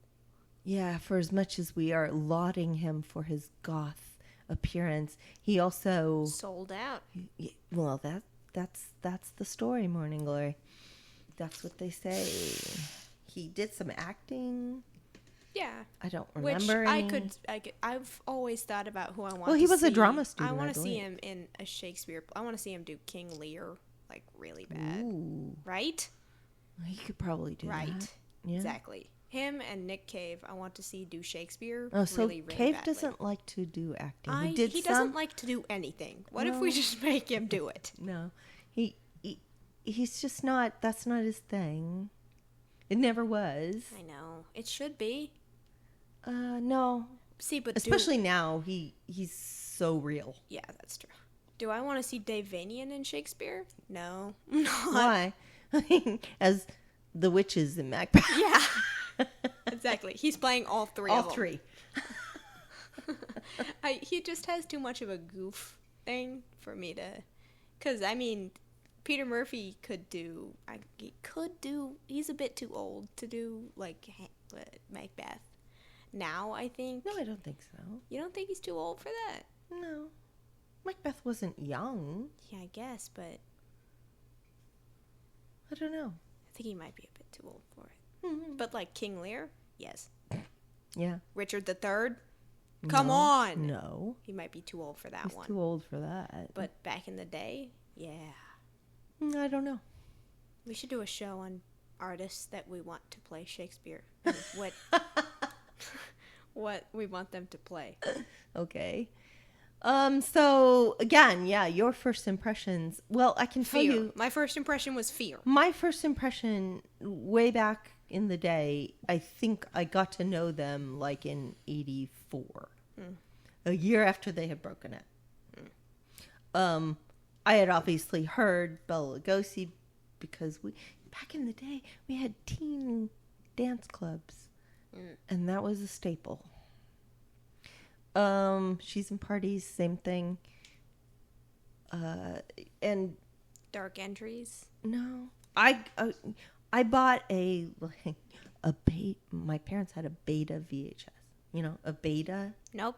[SPEAKER 2] yeah, for as much as we are lauding him for his goth appearance, he also
[SPEAKER 1] sold out.
[SPEAKER 2] Well, that's the story, Morning Glory. That's what they say. He did some acting.
[SPEAKER 1] Yeah.
[SPEAKER 2] I don't remember
[SPEAKER 1] Which I've always thought about who I want to see.
[SPEAKER 2] Well, he was a drama student.
[SPEAKER 1] I want to see him in a Shakespeare. I want to see him do King Lear, like, really bad.
[SPEAKER 2] Ooh.
[SPEAKER 1] Right?
[SPEAKER 2] He could probably do that.
[SPEAKER 1] Right.
[SPEAKER 2] Yeah.
[SPEAKER 1] Exactly. Him and Nick Cave, I want to see do Shakespeare.
[SPEAKER 2] Oh, so
[SPEAKER 1] really, really
[SPEAKER 2] Cave
[SPEAKER 1] badly.
[SPEAKER 2] doesn't like to do acting.
[SPEAKER 1] He doesn't like to do anything. What if we just make him do it?
[SPEAKER 2] No. He's just not, that's not his thing. It never was.
[SPEAKER 1] I know. It should be.
[SPEAKER 2] No.
[SPEAKER 1] See, but
[SPEAKER 2] especially now, he's so real.
[SPEAKER 1] Yeah, that's true. Do I want to see Dave Vanian in Shakespeare? No.
[SPEAKER 2] Why? As the witches in Macbeth.
[SPEAKER 1] Yeah. Exactly. He's playing all three of them.
[SPEAKER 2] All three.
[SPEAKER 1] He just has too much of a goof thing for me to... Because, I mean, Peter Murphy could do... He's a bit too old to do, like, Macbeth. Now, I think...
[SPEAKER 2] No, I don't think so.
[SPEAKER 1] You don't think he's too old for that?
[SPEAKER 2] No. Macbeth wasn't young.
[SPEAKER 1] Yeah, I guess, but...
[SPEAKER 2] I don't know.
[SPEAKER 1] I think he might be a bit too old for it. Mm-hmm. But, like, King Lear? Yes.
[SPEAKER 2] Yeah.
[SPEAKER 1] Richard III? Come on!
[SPEAKER 2] No.
[SPEAKER 1] He might be too old for that
[SPEAKER 2] He's
[SPEAKER 1] one.
[SPEAKER 2] too old for that.
[SPEAKER 1] But back in the day, yeah.
[SPEAKER 2] I don't know.
[SPEAKER 1] We should do a show on artists that we want to play Shakespeare. And what we want them to play.
[SPEAKER 2] Okay. So again, yeah, your first impressions. Well, I can tell you,
[SPEAKER 1] my first impression was fear.
[SPEAKER 2] My first impression way back in the day, I think I got to know them like in 84. A year after they had broken up. I had obviously heard Bela Lugosi because back in the day, we had teen dance clubs. And that was a staple. She's in Parties, same thing. And
[SPEAKER 1] Dark Entries.
[SPEAKER 2] No, I bought a beta. My parents had a beta VHS. You know, a beta.
[SPEAKER 1] Nope.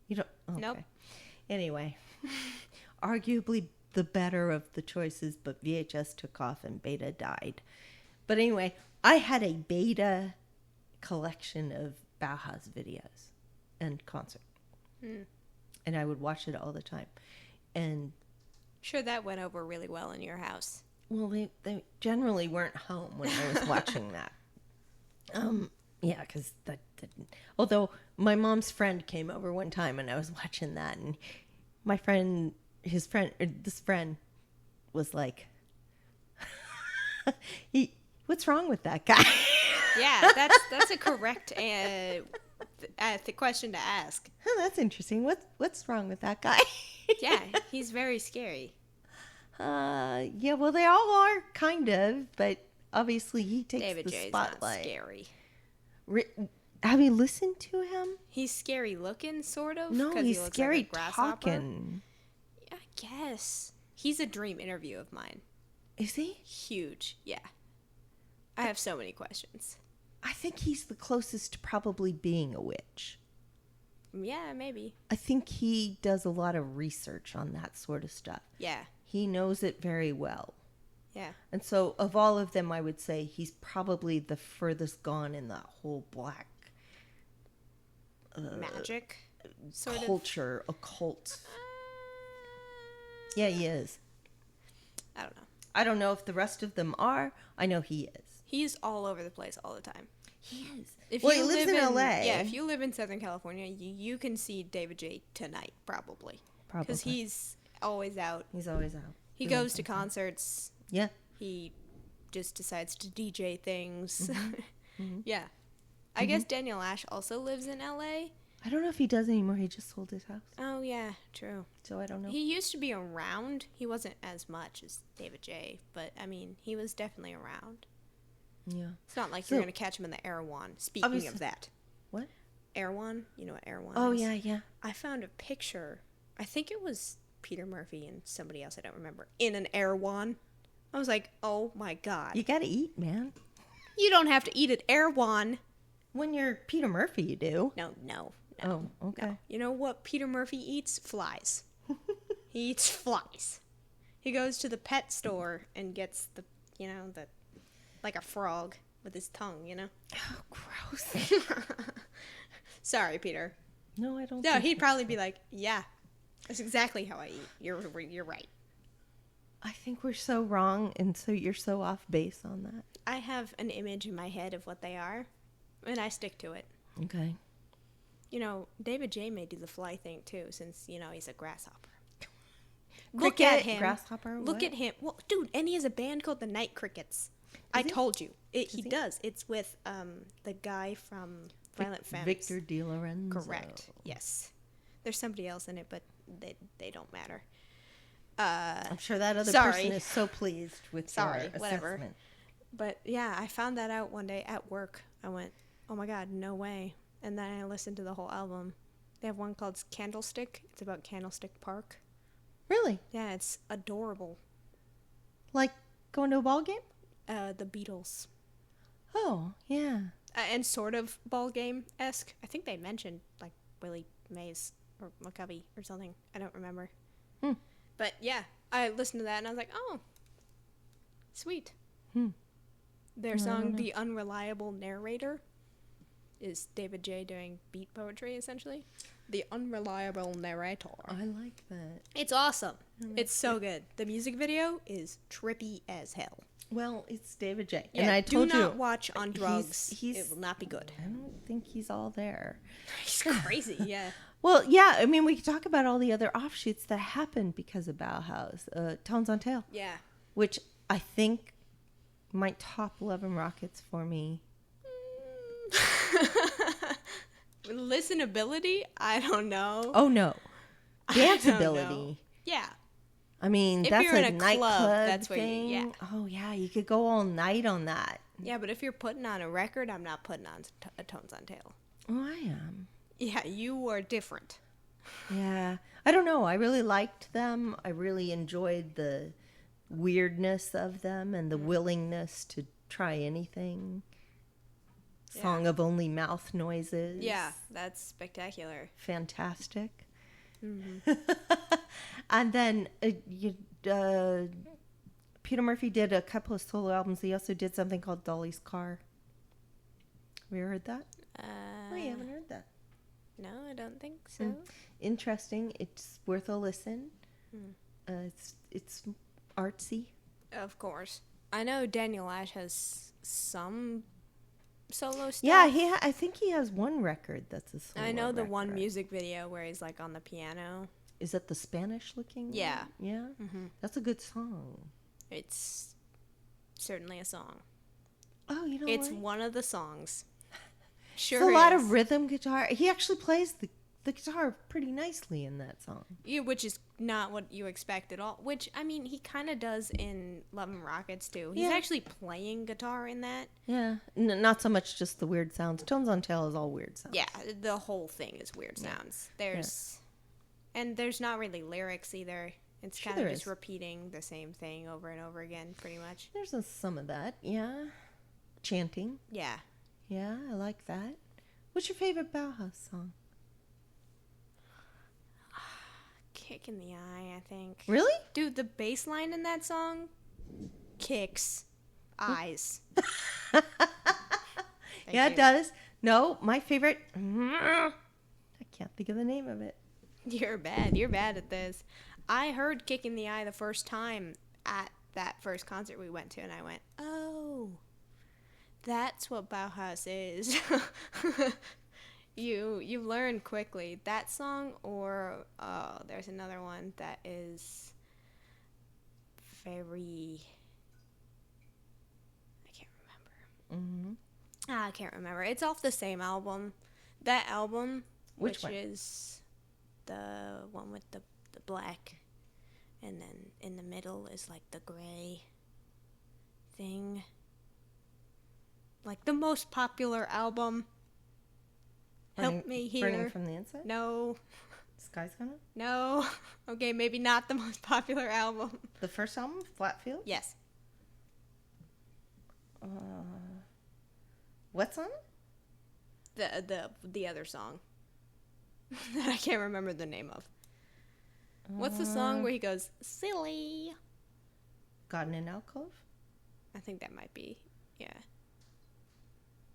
[SPEAKER 2] You don't. Okay.
[SPEAKER 1] Nope.
[SPEAKER 2] Anyway, arguably the better of the choices, but VHS took off and beta died. But anyway, I had a beta collection of Bauhaus videos and concert. And I would watch it all the time. And
[SPEAKER 1] Sure, that went over really well in your house.
[SPEAKER 2] well, they generally weren't home when I was watching that. Yeah, because that didn't. Although my mom's friend came over one time and I was watching that, and my friend, this friend was like, "What's wrong with that guy?"
[SPEAKER 1] Yeah, that's a correct the question to ask.
[SPEAKER 2] Oh, that's interesting. What's wrong with that guy?
[SPEAKER 1] Yeah, he's very scary.
[SPEAKER 2] Yeah, well, they all are kind of, but obviously he takes
[SPEAKER 1] David
[SPEAKER 2] the
[SPEAKER 1] J's not
[SPEAKER 2] spotlight.
[SPEAKER 1] scary.
[SPEAKER 2] Have you listened to him?
[SPEAKER 1] He's scary looking, sort of.
[SPEAKER 2] No,
[SPEAKER 1] 'cause
[SPEAKER 2] he's
[SPEAKER 1] he looks
[SPEAKER 2] scary
[SPEAKER 1] like a grasshopper.
[SPEAKER 2] talking.
[SPEAKER 1] I guess he's a dream interview of mine.
[SPEAKER 2] Is he?
[SPEAKER 1] Huge, yeah. I have so many questions.
[SPEAKER 2] I think he's the closest to probably being a witch.
[SPEAKER 1] Yeah, maybe.
[SPEAKER 2] I think he does a lot of research on that sort of stuff.
[SPEAKER 1] Yeah,
[SPEAKER 2] He knows it very well.
[SPEAKER 1] yeah.
[SPEAKER 2] And so, of all of them, I would say he's probably the furthest gone in that whole black
[SPEAKER 1] Magic, sort of.
[SPEAKER 2] culture, occult. Yeah, he is.
[SPEAKER 1] I don't know.
[SPEAKER 2] I don't know if the rest of them are. I know he is.
[SPEAKER 1] He's all over the place all the time.
[SPEAKER 2] He is.
[SPEAKER 1] If
[SPEAKER 2] Well,
[SPEAKER 1] you
[SPEAKER 2] he lives
[SPEAKER 1] live
[SPEAKER 2] in LA.
[SPEAKER 1] Yeah, if you live in Southern California, you can see David J tonight, probably. Because
[SPEAKER 2] Probably.
[SPEAKER 1] he's always out.
[SPEAKER 2] He's always out.
[SPEAKER 1] He
[SPEAKER 2] doing
[SPEAKER 1] goes to
[SPEAKER 2] something.
[SPEAKER 1] concerts.
[SPEAKER 2] Yeah.
[SPEAKER 1] He just decides to DJ things.
[SPEAKER 2] Mm-hmm.
[SPEAKER 1] Yeah. I guess Daniel Ash also lives in LA.
[SPEAKER 2] I don't know if he does anymore. He just sold his house.
[SPEAKER 1] Oh, yeah, true.
[SPEAKER 2] So I don't know.
[SPEAKER 1] He used to be around. He wasn't as much as David J, but I mean, he was definitely around.
[SPEAKER 2] Yeah.
[SPEAKER 1] It's not like
[SPEAKER 2] So-
[SPEAKER 1] you're going to catch him in the Erewhon. Speaking
[SPEAKER 2] Obviously-
[SPEAKER 1] of that.
[SPEAKER 2] What?
[SPEAKER 1] Erewhon? You know what Erewhon
[SPEAKER 2] Oh,
[SPEAKER 1] is?
[SPEAKER 2] yeah, yeah.
[SPEAKER 1] I found a picture. I think it was Peter Murphy and somebody else, I don't remember, in an Erewhon. I was like, oh my god.
[SPEAKER 2] You got to eat, man.
[SPEAKER 1] You don't have to eat at Erewhon.
[SPEAKER 2] When you're Peter Murphy, you do.
[SPEAKER 1] No.
[SPEAKER 2] Oh, okay.
[SPEAKER 1] You know what Peter Murphy eats? Flies. He eats flies. He goes to the pet store and gets the like a frog with his tongue, you know?
[SPEAKER 2] Oh, gross.
[SPEAKER 1] Sorry, Peter.
[SPEAKER 2] No, I don't.
[SPEAKER 1] No,
[SPEAKER 2] think
[SPEAKER 1] he'd
[SPEAKER 2] that's-
[SPEAKER 1] probably be like, yeah, that's exactly how I eat. You're right.
[SPEAKER 2] I think we're so wrong, and so you're so off base on that.
[SPEAKER 1] I have an image in my head of what they are, and I stick to it.
[SPEAKER 2] Okay.
[SPEAKER 1] You know, David J may do the fly thing too, since, he's a grasshopper.
[SPEAKER 2] Cricket,
[SPEAKER 1] Look at him.
[SPEAKER 2] grasshopper,
[SPEAKER 1] Look
[SPEAKER 2] what?
[SPEAKER 1] at him. Well, dude, and he has a band called the Night Crickets. I told you. He
[SPEAKER 2] he?
[SPEAKER 1] does. It's with the guy from Violent Femmes.
[SPEAKER 2] Victor De Lorenzo.
[SPEAKER 1] Correct. Yes. There's somebody else in it, but they don't matter.
[SPEAKER 2] I'm sure that other
[SPEAKER 1] Sorry.
[SPEAKER 2] person is so pleased with
[SPEAKER 1] Sorry,
[SPEAKER 2] your
[SPEAKER 1] whatever.
[SPEAKER 2] assessment.
[SPEAKER 1] But yeah, I found that out one day at work. I went, oh my god, no way. And then I listened to the whole album. They have one called Candlestick. It's about Candlestick Park.
[SPEAKER 2] Really?
[SPEAKER 1] Yeah, it's adorable.
[SPEAKER 2] Like going to a ball game?
[SPEAKER 1] The Beatles.
[SPEAKER 2] Oh, yeah.
[SPEAKER 1] And sort of ball game-esque. I think they mentioned, like, Willie Mays or McCovey or something. I don't remember.
[SPEAKER 2] Hmm.
[SPEAKER 1] But, yeah, I listened to that and I was like, oh, sweet.
[SPEAKER 2] Hmm.
[SPEAKER 1] Their
[SPEAKER 2] I don't
[SPEAKER 1] song,
[SPEAKER 2] know.
[SPEAKER 1] The Unreliable Narrator, is David J. doing beat poetry, essentially. The Unreliable Narrator.
[SPEAKER 2] I like that.
[SPEAKER 1] It's awesome. It's so good. The music video is trippy as hell.
[SPEAKER 2] Well, it's David J.
[SPEAKER 1] Yeah,
[SPEAKER 2] and I told
[SPEAKER 1] do
[SPEAKER 2] you.
[SPEAKER 1] not watch on drugs.
[SPEAKER 2] he's-
[SPEAKER 1] It will not be good.
[SPEAKER 2] I don't think he's all there.
[SPEAKER 1] He's crazy, yeah.
[SPEAKER 2] Well, yeah, I mean, we could talk about all the other offshoots that happened because of Bauhaus. Tones on Tail,
[SPEAKER 1] Yeah.
[SPEAKER 2] which I think might top Love and Rockets for me.
[SPEAKER 1] Listenability? I don't know.
[SPEAKER 2] Oh, no.
[SPEAKER 1] I don't know.
[SPEAKER 2] Danceability.
[SPEAKER 1] Yeah.
[SPEAKER 2] I mean,
[SPEAKER 1] If
[SPEAKER 2] that's
[SPEAKER 1] you're in a
[SPEAKER 2] nightclub
[SPEAKER 1] club, that's where you-
[SPEAKER 2] thing.
[SPEAKER 1] yeah.
[SPEAKER 2] Oh, yeah, you could go all night on that.
[SPEAKER 1] Yeah, but if you're putting on a record, I'm not putting on a Tones on Tail.
[SPEAKER 2] Oh, I am.
[SPEAKER 1] Yeah, you are different.
[SPEAKER 2] Yeah. I don't know. I really liked them. I really enjoyed the weirdness of them and the willingness to try anything.
[SPEAKER 1] Yeah.
[SPEAKER 2] Song of Only Mouth Noises.
[SPEAKER 1] Yeah, that's spectacular.
[SPEAKER 2] Fantastic.
[SPEAKER 1] Mm-hmm.
[SPEAKER 2] And then Peter Murphy did a couple of solo albums. He also did something called Dolly's Car. Have you ever heard that? Oh, you haven't heard that.
[SPEAKER 1] No, I don't think so.
[SPEAKER 2] Interesting. It's worth a listen. It's artsy.
[SPEAKER 1] Of course. I know Daniel Ash has some solo stuff.
[SPEAKER 2] Yeah, I think he has one record that's a solo
[SPEAKER 1] I know the
[SPEAKER 2] record.
[SPEAKER 1] one music video where he's like on the piano.
[SPEAKER 2] Is that the Spanish looking
[SPEAKER 1] Yeah.
[SPEAKER 2] one? Yeah? Mm-hmm. That's a good song.
[SPEAKER 1] It's certainly a song.
[SPEAKER 2] Oh, you know
[SPEAKER 1] It's
[SPEAKER 2] what?
[SPEAKER 1] one of the songs. Sure
[SPEAKER 2] It's a lot
[SPEAKER 1] is.
[SPEAKER 2] of rhythm guitar. He actually plays the guitar pretty nicely in that song.
[SPEAKER 1] Yeah, which is not what you expect at all. Which, I mean, he kind of does in Love and Rockets, too. He's actually playing guitar in that.
[SPEAKER 2] Yeah. Not so much just the weird sounds. Tones on Tail is all weird sounds.
[SPEAKER 1] Yeah, the whole thing is weird sounds. And there's not really lyrics either. It's
[SPEAKER 2] Sure
[SPEAKER 1] kind of
[SPEAKER 2] there
[SPEAKER 1] just
[SPEAKER 2] is.
[SPEAKER 1] repeating the same thing over and over again, pretty much.
[SPEAKER 2] There's some of that, yeah. Chanting.
[SPEAKER 1] Yeah.
[SPEAKER 2] Yeah, I like that. What's your favorite Bauhaus song?
[SPEAKER 1] Kick in the eye, I think.
[SPEAKER 2] Really?
[SPEAKER 1] Dude, the bass line in that song kicks eyes.
[SPEAKER 2] Yeah,
[SPEAKER 1] you.
[SPEAKER 2] it does. No, my favorite. I can't think of the name of it.
[SPEAKER 1] You're bad. You're bad at this. I heard Kick in the Eye the first time at that first concert we went to, and I went, oh, that's what Bauhaus is. You learn quickly. That song, or there's another one that is very... I can't remember. I can't remember. It's off the same album. That album,
[SPEAKER 2] Which
[SPEAKER 1] which
[SPEAKER 2] one?
[SPEAKER 1] is the one with the black, and then in the middle is like the gray thing. Like the most popular album. Help me here.
[SPEAKER 2] Burning from the Inside?
[SPEAKER 1] No.
[SPEAKER 2] Sky's Gonna?
[SPEAKER 1] No. Okay, maybe not the most popular album.
[SPEAKER 2] The first album, Flatfield?
[SPEAKER 1] Yes.
[SPEAKER 2] What's on it?
[SPEAKER 1] The other song that I can't remember the name of. What's the song where he goes, silly?
[SPEAKER 2] God in an Alcove?
[SPEAKER 1] I think that might be, yeah.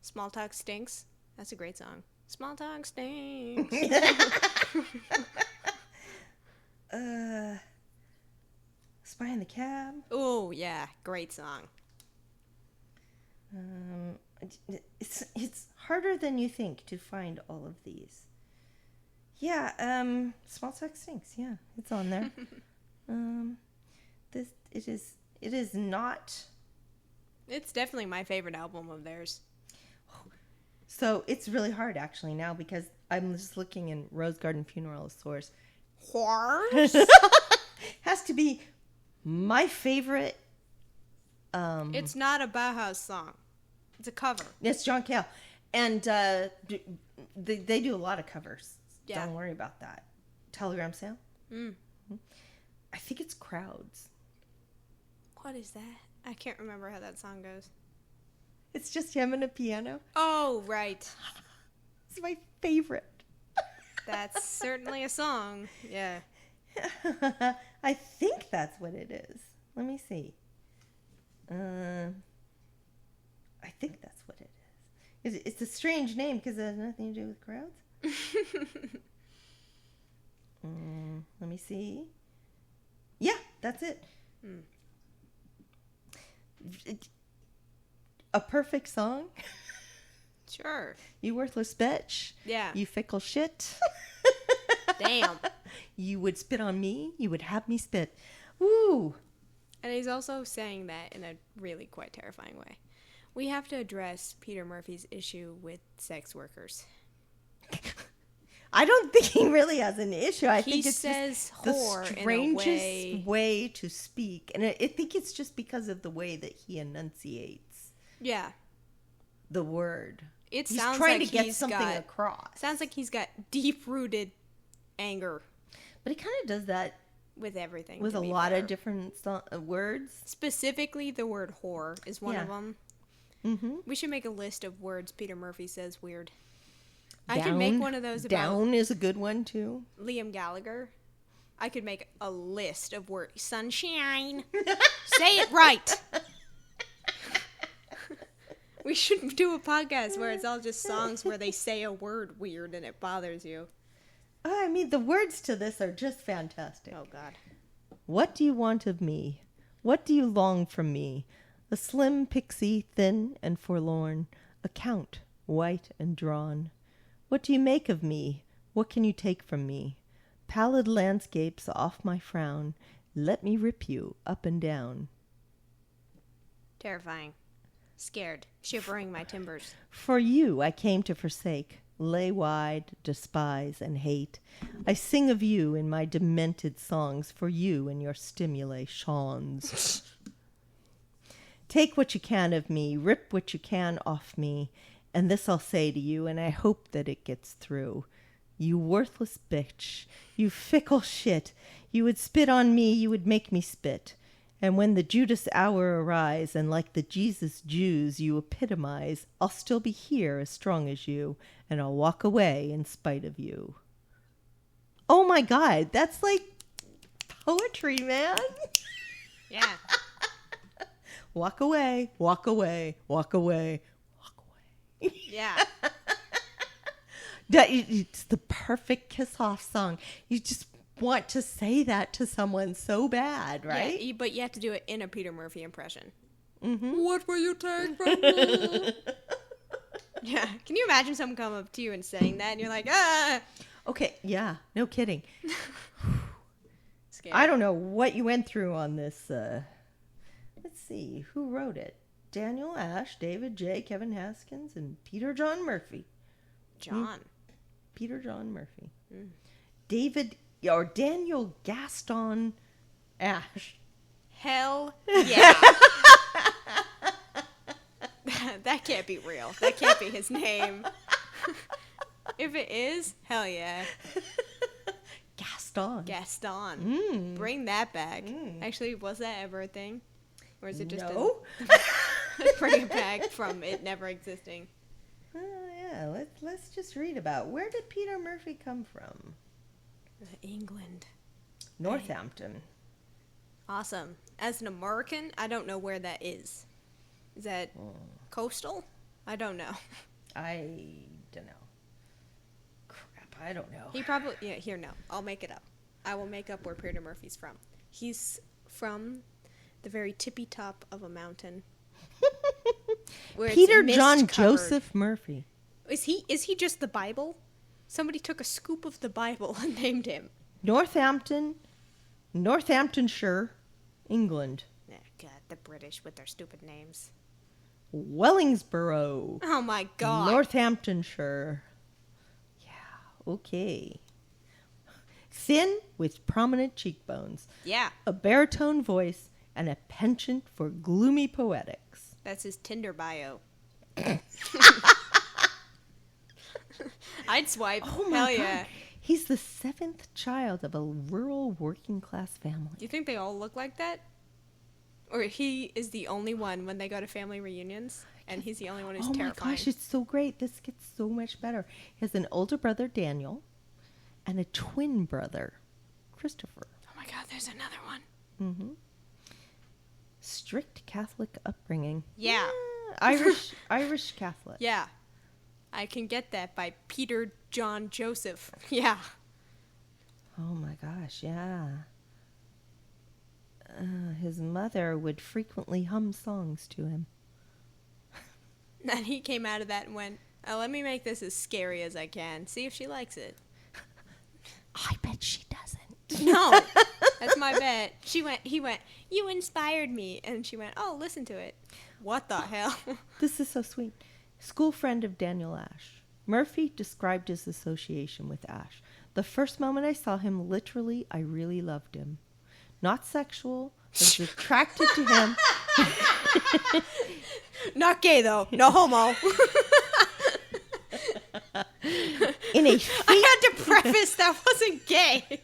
[SPEAKER 1] Small Talk Stinks. That's a great song. Small Talk Stinks.
[SPEAKER 2] Spy in the Cab?
[SPEAKER 1] Oh, yeah. Great song.
[SPEAKER 2] It's harder than you think to find all of these. Yeah, Small Talk Stinks. Yeah, it's on there. It is not.
[SPEAKER 1] It's definitely my favorite album of theirs.
[SPEAKER 2] So it's really hard actually now because I'm just looking in Rose Garden Funeral source.
[SPEAKER 1] Horse?
[SPEAKER 2] Has to be my favorite.
[SPEAKER 1] It's not a Bauhaus song. It's a cover.
[SPEAKER 2] It's John Cale, and they do a lot of covers.
[SPEAKER 1] Yeah.
[SPEAKER 2] Don't worry about that. Telegram Sale. I think it's Crowds.
[SPEAKER 1] What is that? I can't remember how that song goes.
[SPEAKER 2] It's just him and a piano.
[SPEAKER 1] Oh, right.
[SPEAKER 2] It's my favorite.
[SPEAKER 1] That's certainly a song. Yeah.
[SPEAKER 2] I think that's what it is. Let me see. I think that's what it is. It's a strange name because it has nothing to do with crowds. Let me see. Yeah, that's it. A perfect song.
[SPEAKER 1] Sure.
[SPEAKER 2] You worthless bitch.
[SPEAKER 1] Yeah.
[SPEAKER 2] You fickle shit.
[SPEAKER 1] Damn.
[SPEAKER 2] You would spit on me. You would have me spit. Woo.
[SPEAKER 1] And he's also saying that in a really quite terrifying way. We have to address Peter Murphy's issue with sex workers.
[SPEAKER 2] I don't think he really has an issue. I
[SPEAKER 1] He
[SPEAKER 2] think it's
[SPEAKER 1] says
[SPEAKER 2] just the
[SPEAKER 1] whore in a
[SPEAKER 2] strangest way to speak. And I think it's just because of the way that he enunciates
[SPEAKER 1] Yeah.
[SPEAKER 2] the word.
[SPEAKER 1] It
[SPEAKER 2] He's
[SPEAKER 1] sounds
[SPEAKER 2] trying
[SPEAKER 1] like
[SPEAKER 2] to get
[SPEAKER 1] he's
[SPEAKER 2] something
[SPEAKER 1] got,
[SPEAKER 2] across.
[SPEAKER 1] Sounds like he's got deep-rooted anger
[SPEAKER 2] But he kind of does that
[SPEAKER 1] with everything.
[SPEAKER 2] with
[SPEAKER 1] to
[SPEAKER 2] a
[SPEAKER 1] be
[SPEAKER 2] lot
[SPEAKER 1] fair.
[SPEAKER 2] of different words.
[SPEAKER 1] Specifically, the word whore is one of
[SPEAKER 2] Yeah.
[SPEAKER 1] them.
[SPEAKER 2] Mm-hmm.
[SPEAKER 1] We should make a list of words Peter Murphy says weird. I could make one of those about
[SPEAKER 2] Down is a good one, too.
[SPEAKER 1] Liam Gallagher. I could make a list of words. Sunshine. Say it right. We should do a podcast where it's all just songs where they say a word weird and it bothers you.
[SPEAKER 2] I mean, the words to this are just fantastic.
[SPEAKER 1] Oh, God.
[SPEAKER 2] What do you want of me? What do you long from me? A slim pixie, thin and forlorn, a count, white and drawn. What do you make of me? What can you take from me? Pallid landscapes off my frown, let me rip you up and down.
[SPEAKER 1] Terrifying. Scared. Shivering my timbers.
[SPEAKER 2] For you I came to forsake, lay wide, despise, and hate. I sing of you in my demented songs, for you and your stimulations. Take what you can of me, rip what you can off me, and this I'll say to you, and I hope that it gets through. You worthless bitch, you fickle shit, you would spit on me, you would make me spit. And when the Judas hour arise, and like the Jesus Jews you epitomize, I'll still be here as strong as you, and I'll walk away in spite of you. Oh my God, that's like poetry, man.
[SPEAKER 1] Yeah.
[SPEAKER 2] Walk away, walk away, walk away, walk away.
[SPEAKER 1] Yeah.
[SPEAKER 2] It's the perfect kiss-off song. You just want to say that to someone so bad, right?
[SPEAKER 1] Yeah, but you have to do it in a Peter Murphy impression.
[SPEAKER 2] Mm-hmm.
[SPEAKER 1] What will you take from me? Yeah. Can you imagine someone come up to you and saying that, and you're like, ah!
[SPEAKER 2] Okay, yeah, no kidding.
[SPEAKER 1] Scary.
[SPEAKER 2] I don't know what you went through on this. Let's see, who wrote it? Daniel Ash, David J., Kevin Haskins, and Peter John Murphy.
[SPEAKER 1] John.
[SPEAKER 2] Peter John Murphy. David, or Daniel Gaston Ash.
[SPEAKER 1] Hell yeah. That can't be real. That can't be his name. If it is, hell yeah. Gaston. Bring that back. Actually, was that ever a thing? Or is it just
[SPEAKER 2] no?
[SPEAKER 1] Bring it back from it never existing.
[SPEAKER 2] Yeah, let's just read about where did Peter Murphy come from?
[SPEAKER 1] England.
[SPEAKER 2] Northampton.
[SPEAKER 1] Awesome. As an American, I don't know where that is. Is that coastal? I don't know.
[SPEAKER 2] I don't know. Crap, I don't know.
[SPEAKER 1] He probably, yeah, here, no. I'll make it up. I will make up where Peter Murphy's from. He's from the very tippy top of a mountain. Where
[SPEAKER 2] Peter
[SPEAKER 1] it's
[SPEAKER 2] John
[SPEAKER 1] mist-covered.
[SPEAKER 2] Joseph Murphy.
[SPEAKER 1] Is he just the Bible? Somebody took a scoop of the Bible and named him.
[SPEAKER 2] Northamptonshire, England.
[SPEAKER 1] Oh, God, the British with their stupid names.
[SPEAKER 2] Wellingsborough.
[SPEAKER 1] Oh, my God.
[SPEAKER 2] Northamptonshire. Yeah, okay. Thin with prominent cheekbones.
[SPEAKER 1] Yeah.
[SPEAKER 2] A baritone voice and a penchant for gloomy poetics.
[SPEAKER 1] That's his Tinder bio. I'd swipe.
[SPEAKER 2] Oh my
[SPEAKER 1] Hell
[SPEAKER 2] God.
[SPEAKER 1] yeah.
[SPEAKER 2] He's the 7th child of a rural working class family.
[SPEAKER 1] Do you think they all look like that? Or he is the only one when they go to family reunions, and he's the only one who's terrifying.
[SPEAKER 2] Oh my gosh, it's so great. This gets so much better. He has an older brother, Daniel, and a twin brother, Christopher.
[SPEAKER 1] Oh my God, there's another one.
[SPEAKER 2] Mm-hmm. Strict Catholic upbringing.
[SPEAKER 1] Yeah.
[SPEAKER 2] Irish Catholic.
[SPEAKER 1] Yeah. I can get that by Peter John Joseph. Yeah.
[SPEAKER 2] Oh my gosh, yeah. His mother would frequently hum songs to him.
[SPEAKER 1] And he came out of that and went, oh, let me make this as scary as I can. See if she likes it.
[SPEAKER 2] I bet she doesn't.
[SPEAKER 1] No. That's my bet. He went, you inspired me. And she went, oh, listen to it. What the hell?
[SPEAKER 2] This is so sweet. School friend of Daniel Ash. Murphy described his association with Ash. The first moment I saw him, literally, I really loved him. Not sexual, I was attracted to him.
[SPEAKER 1] Not gay, though. No homo. I had to preface that wasn't gay.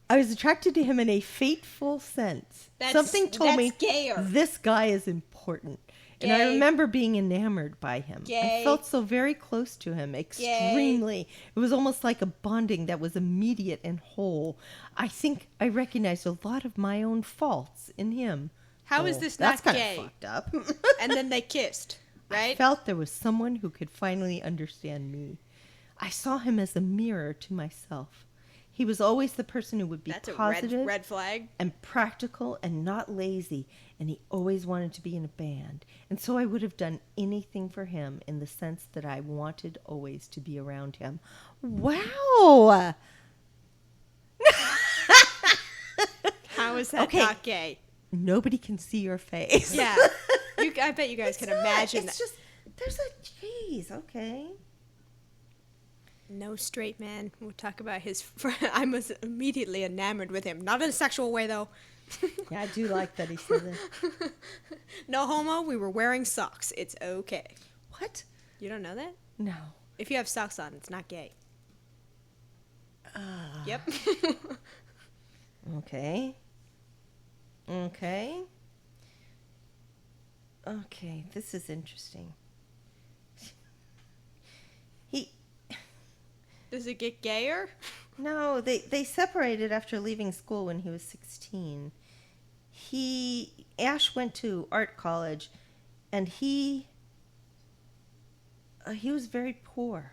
[SPEAKER 2] I was attracted to him in a fateful sense. Something told me
[SPEAKER 1] gayer.
[SPEAKER 2] This guy is important. And I
[SPEAKER 1] Gay.
[SPEAKER 2] remember being enamored by him.
[SPEAKER 1] Gay.
[SPEAKER 2] I felt so very close to him, extremely. It was almost like a bonding that was immediate and whole. I think I recognized a lot of my own faults in him.
[SPEAKER 1] How is this
[SPEAKER 2] that's
[SPEAKER 1] not
[SPEAKER 2] kind
[SPEAKER 1] gay?
[SPEAKER 2] of fucked up.
[SPEAKER 1] And then they kissed,
[SPEAKER 2] I
[SPEAKER 1] right?
[SPEAKER 2] felt there was someone who could finally understand me. I saw him as a mirror to myself. He was always the person who would be
[SPEAKER 1] That's
[SPEAKER 2] positive
[SPEAKER 1] a red flag.
[SPEAKER 2] and practical and not lazy, and he always wanted to be in a band. And so I would have done anything for him in the sense that I wanted always to be around him. Wow!
[SPEAKER 1] How is that
[SPEAKER 2] Okay.
[SPEAKER 1] not gay?
[SPEAKER 2] Nobody can see your face.
[SPEAKER 1] Yeah. I bet you guys can imagine
[SPEAKER 2] It's
[SPEAKER 1] that.
[SPEAKER 2] just, there's a, jeez, okay.
[SPEAKER 1] No straight man will talk about his friend. I was immediately enamored with him. Not in a sexual way, though.
[SPEAKER 2] Yeah, I do like that he said that.
[SPEAKER 1] No homo, we were wearing socks. It's okay.
[SPEAKER 2] What?
[SPEAKER 1] You don't know that?
[SPEAKER 2] No.
[SPEAKER 1] If you have socks on, it's not gay. Yep.
[SPEAKER 2] Okay. Okay. Okay, this is interesting.
[SPEAKER 1] Does it get gayer?
[SPEAKER 2] No, they separated after leaving school when he was 16. Ash went to art college, and he was very poor.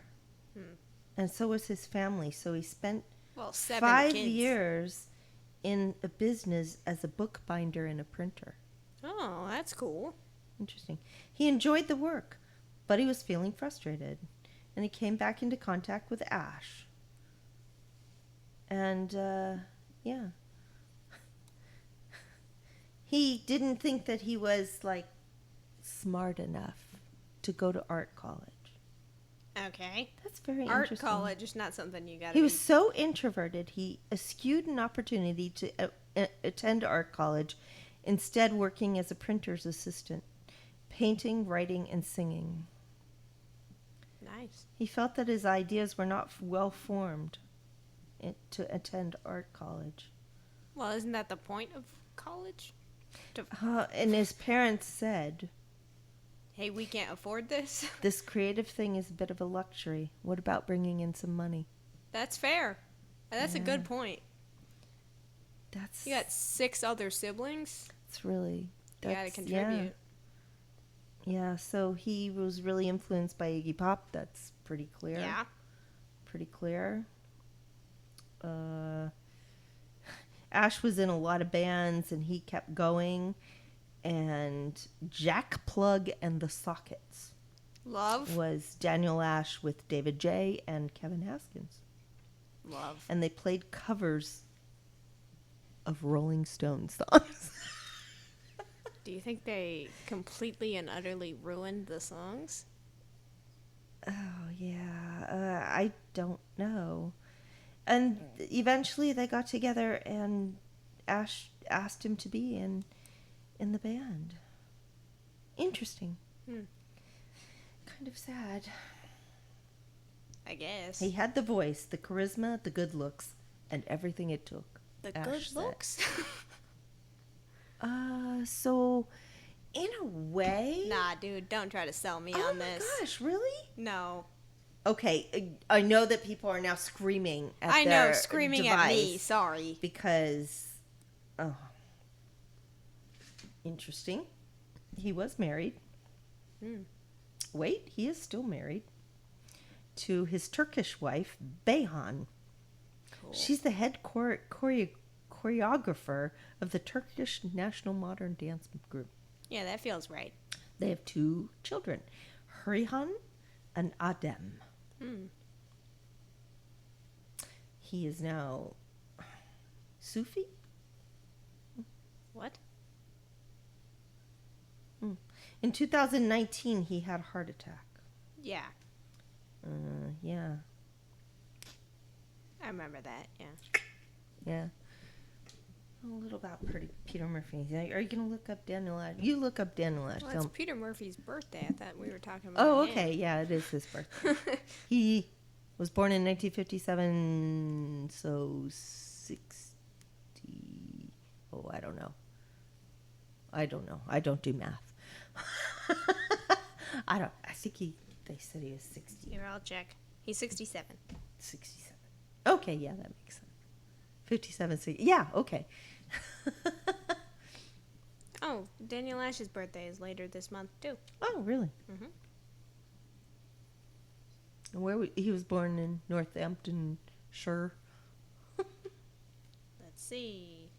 [SPEAKER 2] And so was his family. So he spent
[SPEAKER 1] Well, 7
[SPEAKER 2] 5
[SPEAKER 1] kids.
[SPEAKER 2] years in a business as a bookbinder and a printer.
[SPEAKER 1] Oh, that's cool.
[SPEAKER 2] Interesting. He enjoyed the work, but he was feeling frustrated. And he came back into contact with Ash. And, yeah. He didn't think that he was, like, smart enough to go to art college.
[SPEAKER 1] Okay.
[SPEAKER 2] That's very
[SPEAKER 1] Art
[SPEAKER 2] interesting.
[SPEAKER 1] college is not something you gotta
[SPEAKER 2] He was so introverted, he eschewed an opportunity to attend art college, instead working as a printer's assistant, painting, writing, and singing.
[SPEAKER 1] Nice.
[SPEAKER 2] He felt that his ideas were not well formed to attend art college.
[SPEAKER 1] Well, isn't that the point of college?
[SPEAKER 2] And his parents said,
[SPEAKER 1] Hey, we can't afford this.
[SPEAKER 2] this creative thing is a bit of a luxury. What about bringing in some money?
[SPEAKER 1] That's fair. That's a good point.
[SPEAKER 2] That's
[SPEAKER 1] You got 6 other siblings.
[SPEAKER 2] it's really
[SPEAKER 1] You gotta contribute.
[SPEAKER 2] Yeah, so he was really influenced by Iggy Pop. That's pretty clear.
[SPEAKER 1] Yeah.
[SPEAKER 2] Pretty clear. Ash was in a lot of bands, and he kept going. And Jack Plug and the Sockets
[SPEAKER 1] Love.
[SPEAKER 2] was Daniel Ash with David J. and Kevin Haskins.
[SPEAKER 1] Love.
[SPEAKER 2] And they played covers of Rolling Stones songs.
[SPEAKER 1] Do you think they completely and utterly ruined the songs?
[SPEAKER 2] Oh, yeah. I don't know. And eventually they got together, and Ash asked him to be in the band. Interesting. Kind of sad.
[SPEAKER 1] I guess.
[SPEAKER 2] He had the voice, the charisma, the good looks, and everything it took.
[SPEAKER 1] The
[SPEAKER 2] Ash
[SPEAKER 1] good
[SPEAKER 2] said.
[SPEAKER 1] looks?
[SPEAKER 2] So, in a way...
[SPEAKER 1] Nah, dude, don't try to sell me
[SPEAKER 2] Oh
[SPEAKER 1] on
[SPEAKER 2] my
[SPEAKER 1] this.
[SPEAKER 2] gosh, really?
[SPEAKER 1] No.
[SPEAKER 2] Okay, I know that people are now screaming at
[SPEAKER 1] I
[SPEAKER 2] their
[SPEAKER 1] know, screaming
[SPEAKER 2] device
[SPEAKER 1] at me. Sorry.
[SPEAKER 2] because, oh, interesting. He was married. Wait, he is still married to his Turkish wife, Beyhan.
[SPEAKER 1] Cool.
[SPEAKER 2] She's the head choreographer of the Turkish National Modern Dance Group.
[SPEAKER 1] Yeah, that feels right.
[SPEAKER 2] They have 2 children, Hurihan and Adem. He is now Sufi.
[SPEAKER 1] What?
[SPEAKER 2] In 2019, he had a heart attack.
[SPEAKER 1] Yeah,
[SPEAKER 2] Yeah.
[SPEAKER 1] I remember that, yeah.
[SPEAKER 2] Yeah. A little about Peter Murphy. Are you going to look up Daniel Ash? You look up Daniel Ash.
[SPEAKER 1] Well,
[SPEAKER 2] Tell
[SPEAKER 1] it's
[SPEAKER 2] me.
[SPEAKER 1] Peter Murphy's birthday. I thought we were talking about
[SPEAKER 2] Oh,
[SPEAKER 1] him.
[SPEAKER 2] okay. Yeah, it is his birthday. He was born in 1957, so 60. Oh, I don't know. I don't do math. I think they said he was 60.
[SPEAKER 1] Here, I'll check. He's 67.
[SPEAKER 2] 67. Okay, yeah, that makes sense. 57, 60. Yeah, okay.
[SPEAKER 1] Oh, Daniel Ash's birthday is later this month, too.
[SPEAKER 2] Oh, really?
[SPEAKER 1] Mm-hmm.
[SPEAKER 2] And he was born in Northamptonshire.
[SPEAKER 1] Let's see.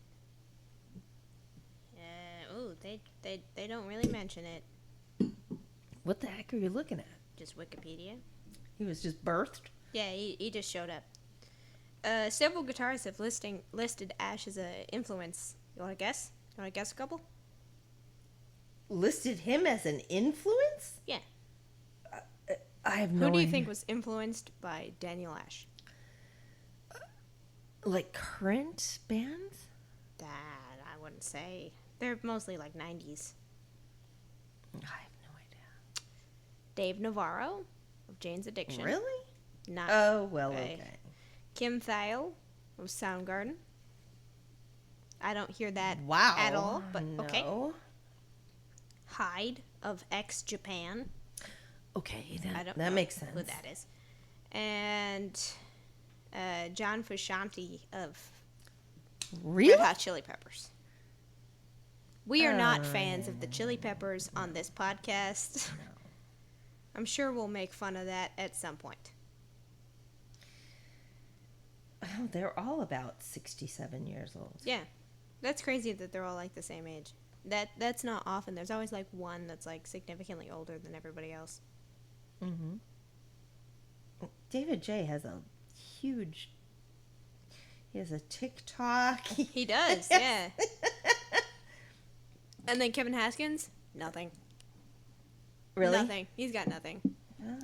[SPEAKER 1] They don't really mention it.
[SPEAKER 2] What the heck are you looking at?
[SPEAKER 1] Just Wikipedia.
[SPEAKER 2] He was just birthed?
[SPEAKER 1] Yeah, he just showed up. Several guitarists have listed Ash as an influence. You want to guess? You want to guess a couple?
[SPEAKER 2] Listed him as an influence?
[SPEAKER 1] Yeah.
[SPEAKER 2] I have no idea.
[SPEAKER 1] Who do you think was influenced by Daniel Ash?
[SPEAKER 2] Like current bands?
[SPEAKER 1] That I wouldn't say. They're mostly like 90s.
[SPEAKER 2] I have no idea.
[SPEAKER 1] Dave Navarro of Jane's Addiction.
[SPEAKER 2] Really?
[SPEAKER 1] Not.
[SPEAKER 2] Oh, well, okay.
[SPEAKER 1] Kim Thayil of Soundgarden. I don't hear that
[SPEAKER 2] Wow.
[SPEAKER 1] at all, but
[SPEAKER 2] no.
[SPEAKER 1] okay. Hyde of X Japan.
[SPEAKER 2] Okay,
[SPEAKER 1] I don't
[SPEAKER 2] that
[SPEAKER 1] know
[SPEAKER 2] makes sense.
[SPEAKER 1] who that is. And John Frusciante of
[SPEAKER 2] Really?
[SPEAKER 1] Red Hot Chili Peppers. We are not fans of the Chili Peppers on this podcast.
[SPEAKER 2] No.
[SPEAKER 1] I'm sure we'll make fun of that at some point.
[SPEAKER 2] Oh, they're all about 67 years old.
[SPEAKER 1] Yeah. That's crazy that they're all like the same age. That's not often. There's always like one that's like significantly older than everybody else.
[SPEAKER 2] Mm-hmm. David J has a huge... He has a TikTok.
[SPEAKER 1] He does, yeah. And then Kevin Haskins, nothing.
[SPEAKER 2] Really?
[SPEAKER 1] Nothing. He's got nothing.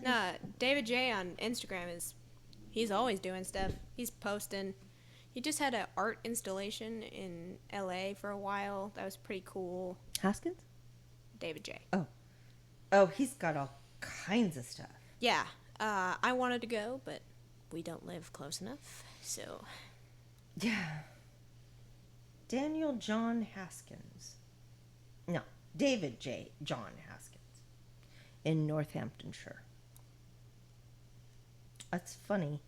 [SPEAKER 1] No, David J on Instagram he's always doing stuff. He's posting. He just had an art installation in LA for a while. That was pretty cool.
[SPEAKER 2] Haskins?
[SPEAKER 1] David J.
[SPEAKER 2] Oh, he's got all kinds of stuff.
[SPEAKER 1] Yeah. I wanted to go, but we don't live close enough, so...
[SPEAKER 2] Yeah. Daniel John Haskins. No, David J. John Haskins. In Northamptonshire. That's funny.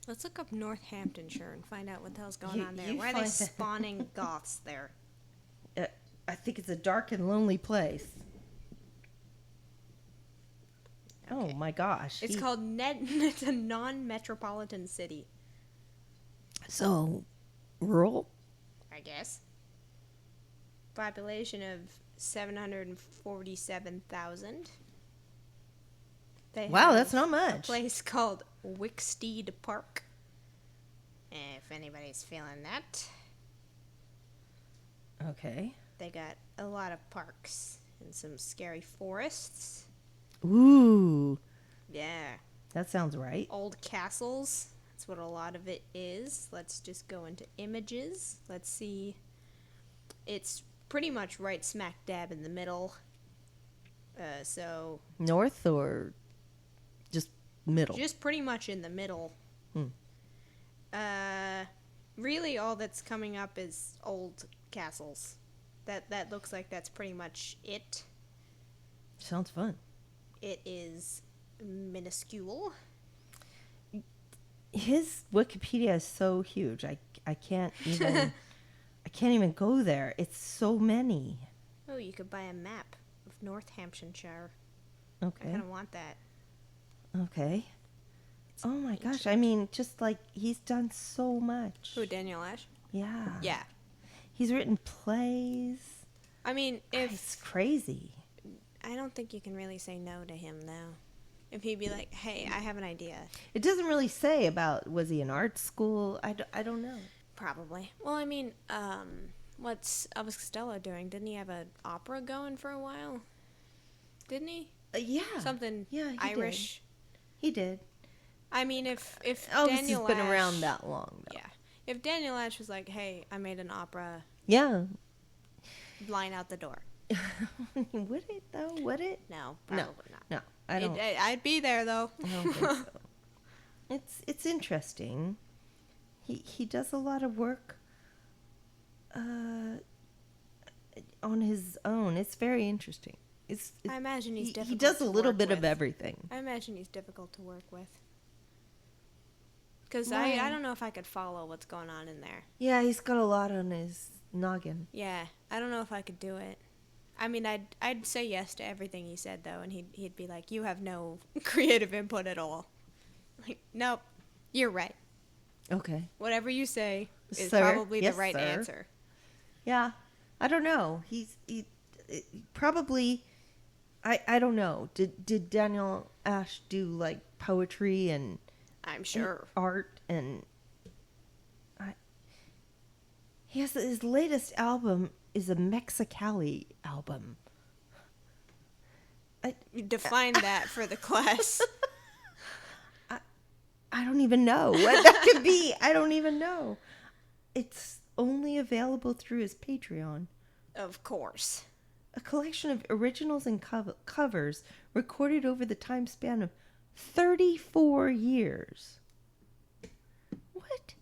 [SPEAKER 1] Let's look up Northamptonshire and find out what the hell's going on there.
[SPEAKER 2] you
[SPEAKER 1] Why are they
[SPEAKER 2] find-
[SPEAKER 1] spawning goths there?
[SPEAKER 2] I think it's a dark and lonely place.
[SPEAKER 1] Okay.
[SPEAKER 2] Oh my gosh.
[SPEAKER 1] It's called It's a non-metropolitan city,
[SPEAKER 2] So rural?
[SPEAKER 1] I guess. Population of 747,000.
[SPEAKER 2] Wow,
[SPEAKER 1] have
[SPEAKER 2] that's not
[SPEAKER 1] a
[SPEAKER 2] much.
[SPEAKER 1] place called Wicksteed Park. If anybody's feeling that.
[SPEAKER 2] Okay.
[SPEAKER 1] They got a lot of parks and some scary forests.
[SPEAKER 2] Ooh,
[SPEAKER 1] Yeah.
[SPEAKER 2] that sounds right.
[SPEAKER 1] Old castles. That's what a lot of it is. Let's just go into images. Let's see. It's pretty much right smack dab in the middle. So
[SPEAKER 2] North or just middle?
[SPEAKER 1] just pretty much in the middle.
[SPEAKER 2] Hmm.
[SPEAKER 1] Really all that's coming up is old castles. That looks like that's pretty much it.
[SPEAKER 2] Sounds fun.
[SPEAKER 1] It is minuscule.
[SPEAKER 2] His Wikipedia is so huge. I can't even I can't even go there. It's so many.
[SPEAKER 1] Oh, you could buy a map of Northamptonshire. I
[SPEAKER 2] Okay.
[SPEAKER 1] kind of want that.
[SPEAKER 2] Okay. Oh my gosh. I mean, just like he's done so much.
[SPEAKER 1] Who, Daniel Ash?
[SPEAKER 2] Yeah.
[SPEAKER 1] Yeah.
[SPEAKER 2] He's written plays.
[SPEAKER 1] I mean, if
[SPEAKER 2] It's crazy.
[SPEAKER 1] I don't think you can really say no to him, though. If he'd be like, hey, I have an idea.
[SPEAKER 2] It doesn't really say about, was he in art school? I don't know.
[SPEAKER 1] Probably. Well, I mean, what's Elvis Costello doing? Didn't he have an opera going for a while? Didn't he?
[SPEAKER 2] Yeah.
[SPEAKER 1] Something
[SPEAKER 2] Yeah, he
[SPEAKER 1] Irish.
[SPEAKER 2] He did.
[SPEAKER 1] I mean, if
[SPEAKER 2] Elvis
[SPEAKER 1] Daniel
[SPEAKER 2] has been
[SPEAKER 1] Ash,
[SPEAKER 2] around that long, though.
[SPEAKER 1] Yeah. If Daniel Ash was like, hey, I made an opera,
[SPEAKER 2] Yeah.
[SPEAKER 1] line out the door.
[SPEAKER 2] Would it, though? Would it?
[SPEAKER 1] No, probably not.
[SPEAKER 2] No, I don't.
[SPEAKER 1] I'd be there, though.
[SPEAKER 2] I don't think so. It's interesting. He does a lot of work on his own. It's very interesting.
[SPEAKER 1] I imagine he's difficult.
[SPEAKER 2] He does a
[SPEAKER 1] to
[SPEAKER 2] little
[SPEAKER 1] work
[SPEAKER 2] bit
[SPEAKER 1] with.
[SPEAKER 2] of everything.
[SPEAKER 1] I imagine he's difficult to work with. Because
[SPEAKER 2] Right.
[SPEAKER 1] I don't know if I could follow what's going on in there.
[SPEAKER 2] Yeah, he's got a lot on his noggin.
[SPEAKER 1] Yeah, I don't know if I could do it. I mean, I'd say yes to everything he said though, and he'd be like, "You have no creative input at all." Like, nope, you're right.
[SPEAKER 2] Okay.
[SPEAKER 1] Whatever you say is
[SPEAKER 2] Sir.
[SPEAKER 1] probably
[SPEAKER 2] Yes,
[SPEAKER 1] the right
[SPEAKER 2] sir.
[SPEAKER 1] answer.
[SPEAKER 2] Yeah, I don't know. He probably. I don't know. Did Daniel Ash do like poetry and
[SPEAKER 1] I'm sure.
[SPEAKER 2] art and he has his latest album is a Mexicali album.
[SPEAKER 1] Define that for the class.
[SPEAKER 2] I don't even know what that could be. I don't even know. It's only available through his Patreon.
[SPEAKER 1] Of course.
[SPEAKER 2] A collection of originals and covers recorded over the time span of 34 years. What?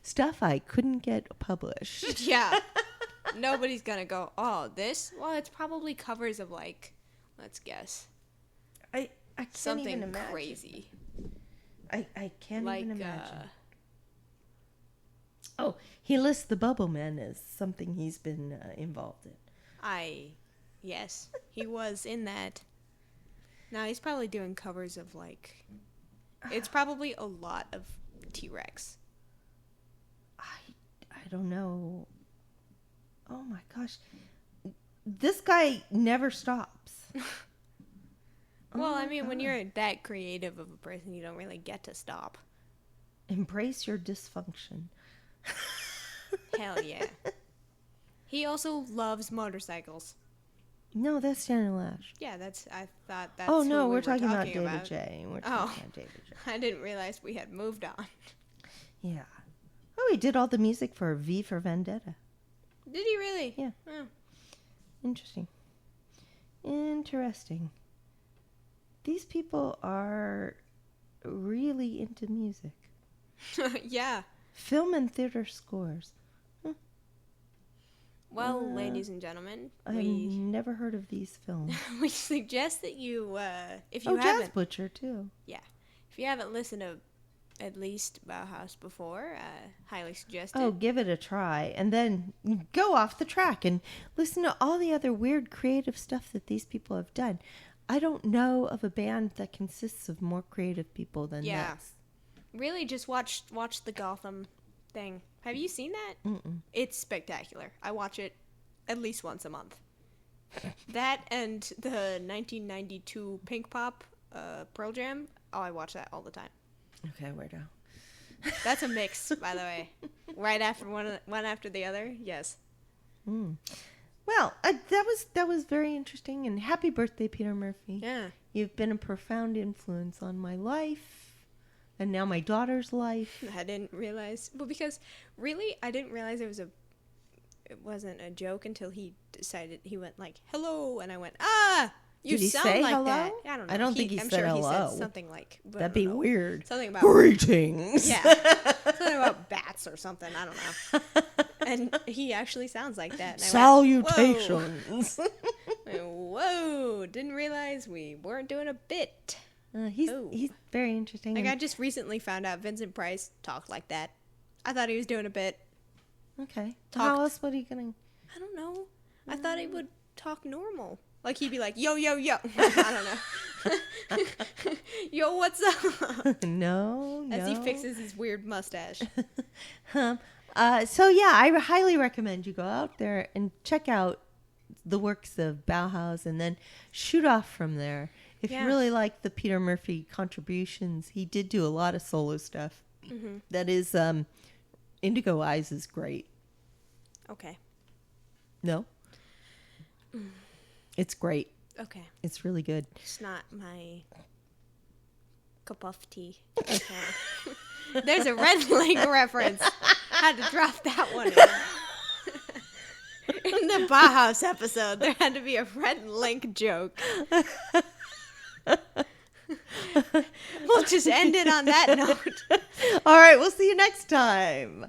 [SPEAKER 2] Stuff I couldn't get published.
[SPEAKER 1] Yeah. Nobody's gonna go, oh, this? Well, it's probably covers of like, let's guess,
[SPEAKER 2] I can't
[SPEAKER 1] something
[SPEAKER 2] even imagine.
[SPEAKER 1] crazy.
[SPEAKER 2] I can't
[SPEAKER 1] Like,
[SPEAKER 2] even imagine. Oh, he lists the Bubble Man as something he's been involved in.
[SPEAKER 1] Yes, he was in that. Now he's probably doing covers of like, it's probably a lot of T-Rex.
[SPEAKER 2] I don't know. Oh my gosh. This guy never stops.
[SPEAKER 1] Well,
[SPEAKER 2] Oh
[SPEAKER 1] I
[SPEAKER 2] my
[SPEAKER 1] mean, when
[SPEAKER 2] God.
[SPEAKER 1] you're that creative of a person, you don't really get to stop.
[SPEAKER 2] Embrace your dysfunction.
[SPEAKER 1] Hell yeah. He also loves motorcycles.
[SPEAKER 2] No, that's Daniel Ash.
[SPEAKER 1] Yeah, I thought that's
[SPEAKER 2] Oh no,
[SPEAKER 1] who we
[SPEAKER 2] we're
[SPEAKER 1] were
[SPEAKER 2] talking about David J. We're talking about David J.
[SPEAKER 1] I didn't realize we had moved on.
[SPEAKER 2] Yeah. Oh, he did all the music for V for Vendetta.
[SPEAKER 1] Did he really?
[SPEAKER 2] Yeah.
[SPEAKER 1] Oh.
[SPEAKER 2] Interesting. These people are really into music.
[SPEAKER 1] Yeah.
[SPEAKER 2] Film and theater scores.
[SPEAKER 1] Well, ladies and gentlemen,
[SPEAKER 2] I've never heard of these films.
[SPEAKER 1] we suggest that you, if you
[SPEAKER 2] Jazz
[SPEAKER 1] haven't,
[SPEAKER 2] Butcher too.
[SPEAKER 1] if you haven't listened to at least Bauhaus before, highly suggest
[SPEAKER 2] Oh,
[SPEAKER 1] it.
[SPEAKER 2] give it a try. And then go off the track and listen to all the other weird creative stuff that these people have done. I don't know of a band that consists of more creative people than this.
[SPEAKER 1] Really, just watch the Gotham thing. Have you seen that?
[SPEAKER 2] Mm-mm.
[SPEAKER 1] It's spectacular. I watch it at least once a month. That and the 1992 Pink Pop Pearl Jam. Oh, I watch that all the time.
[SPEAKER 2] Okay, weirdo.
[SPEAKER 1] That's a mix, by the way. Right after one after the other. Yes.
[SPEAKER 2] Mm. Well, that was very interesting, and happy birthday, Peter Murphy.
[SPEAKER 1] Yeah.
[SPEAKER 2] You've been a profound influence on my life, and now my daughter's life.
[SPEAKER 1] I didn't realize. Well, because really, I didn't realize it wasn't a joke until he decided. He went like, "Hello," and I went, "Ah, you
[SPEAKER 2] Did he
[SPEAKER 1] sound
[SPEAKER 2] say
[SPEAKER 1] like
[SPEAKER 2] hello?
[SPEAKER 1] that." I don't know.
[SPEAKER 2] I don't think he
[SPEAKER 1] I'm
[SPEAKER 2] said
[SPEAKER 1] sure
[SPEAKER 2] hello.
[SPEAKER 1] He said something like, but I
[SPEAKER 2] That'd
[SPEAKER 1] don't
[SPEAKER 2] be
[SPEAKER 1] know.
[SPEAKER 2] weird.
[SPEAKER 1] Something about
[SPEAKER 2] Greetings.
[SPEAKER 1] Yeah, something about bats or something. I don't know. And he actually sounds like that. And
[SPEAKER 2] Salutations.
[SPEAKER 1] I went, whoa! Didn't realize we weren't doing a bit.
[SPEAKER 2] He's very interesting.
[SPEAKER 1] Like I just recently found out Vincent Price talked like that. I thought he was doing a bit.
[SPEAKER 2] Okay.
[SPEAKER 1] Talked.
[SPEAKER 2] How else would he gonna?
[SPEAKER 1] I don't know. I thought he would talk normal. Like he'd be like, yo, yo, yo. I don't know. Yo, what's up?
[SPEAKER 2] No.
[SPEAKER 1] As he fixes his weird mustache.
[SPEAKER 2] So yeah, I highly recommend you go out there and check out the works of Bauhaus and then shoot off from there. If you really like the Peter Murphy contributions, he did do a lot of solo stuff. Mm-hmm. That is, Indigo Eyes is great.
[SPEAKER 1] Okay.
[SPEAKER 2] No? It's great.
[SPEAKER 1] Okay.
[SPEAKER 2] It's really good.
[SPEAKER 1] It's not my cup of tea. There's a Red Lake reference. Had to drop that one in. In the Bauhaus episode, there had to be a Red Link joke. We'll just end it on that note.
[SPEAKER 2] All right, we'll see you next time.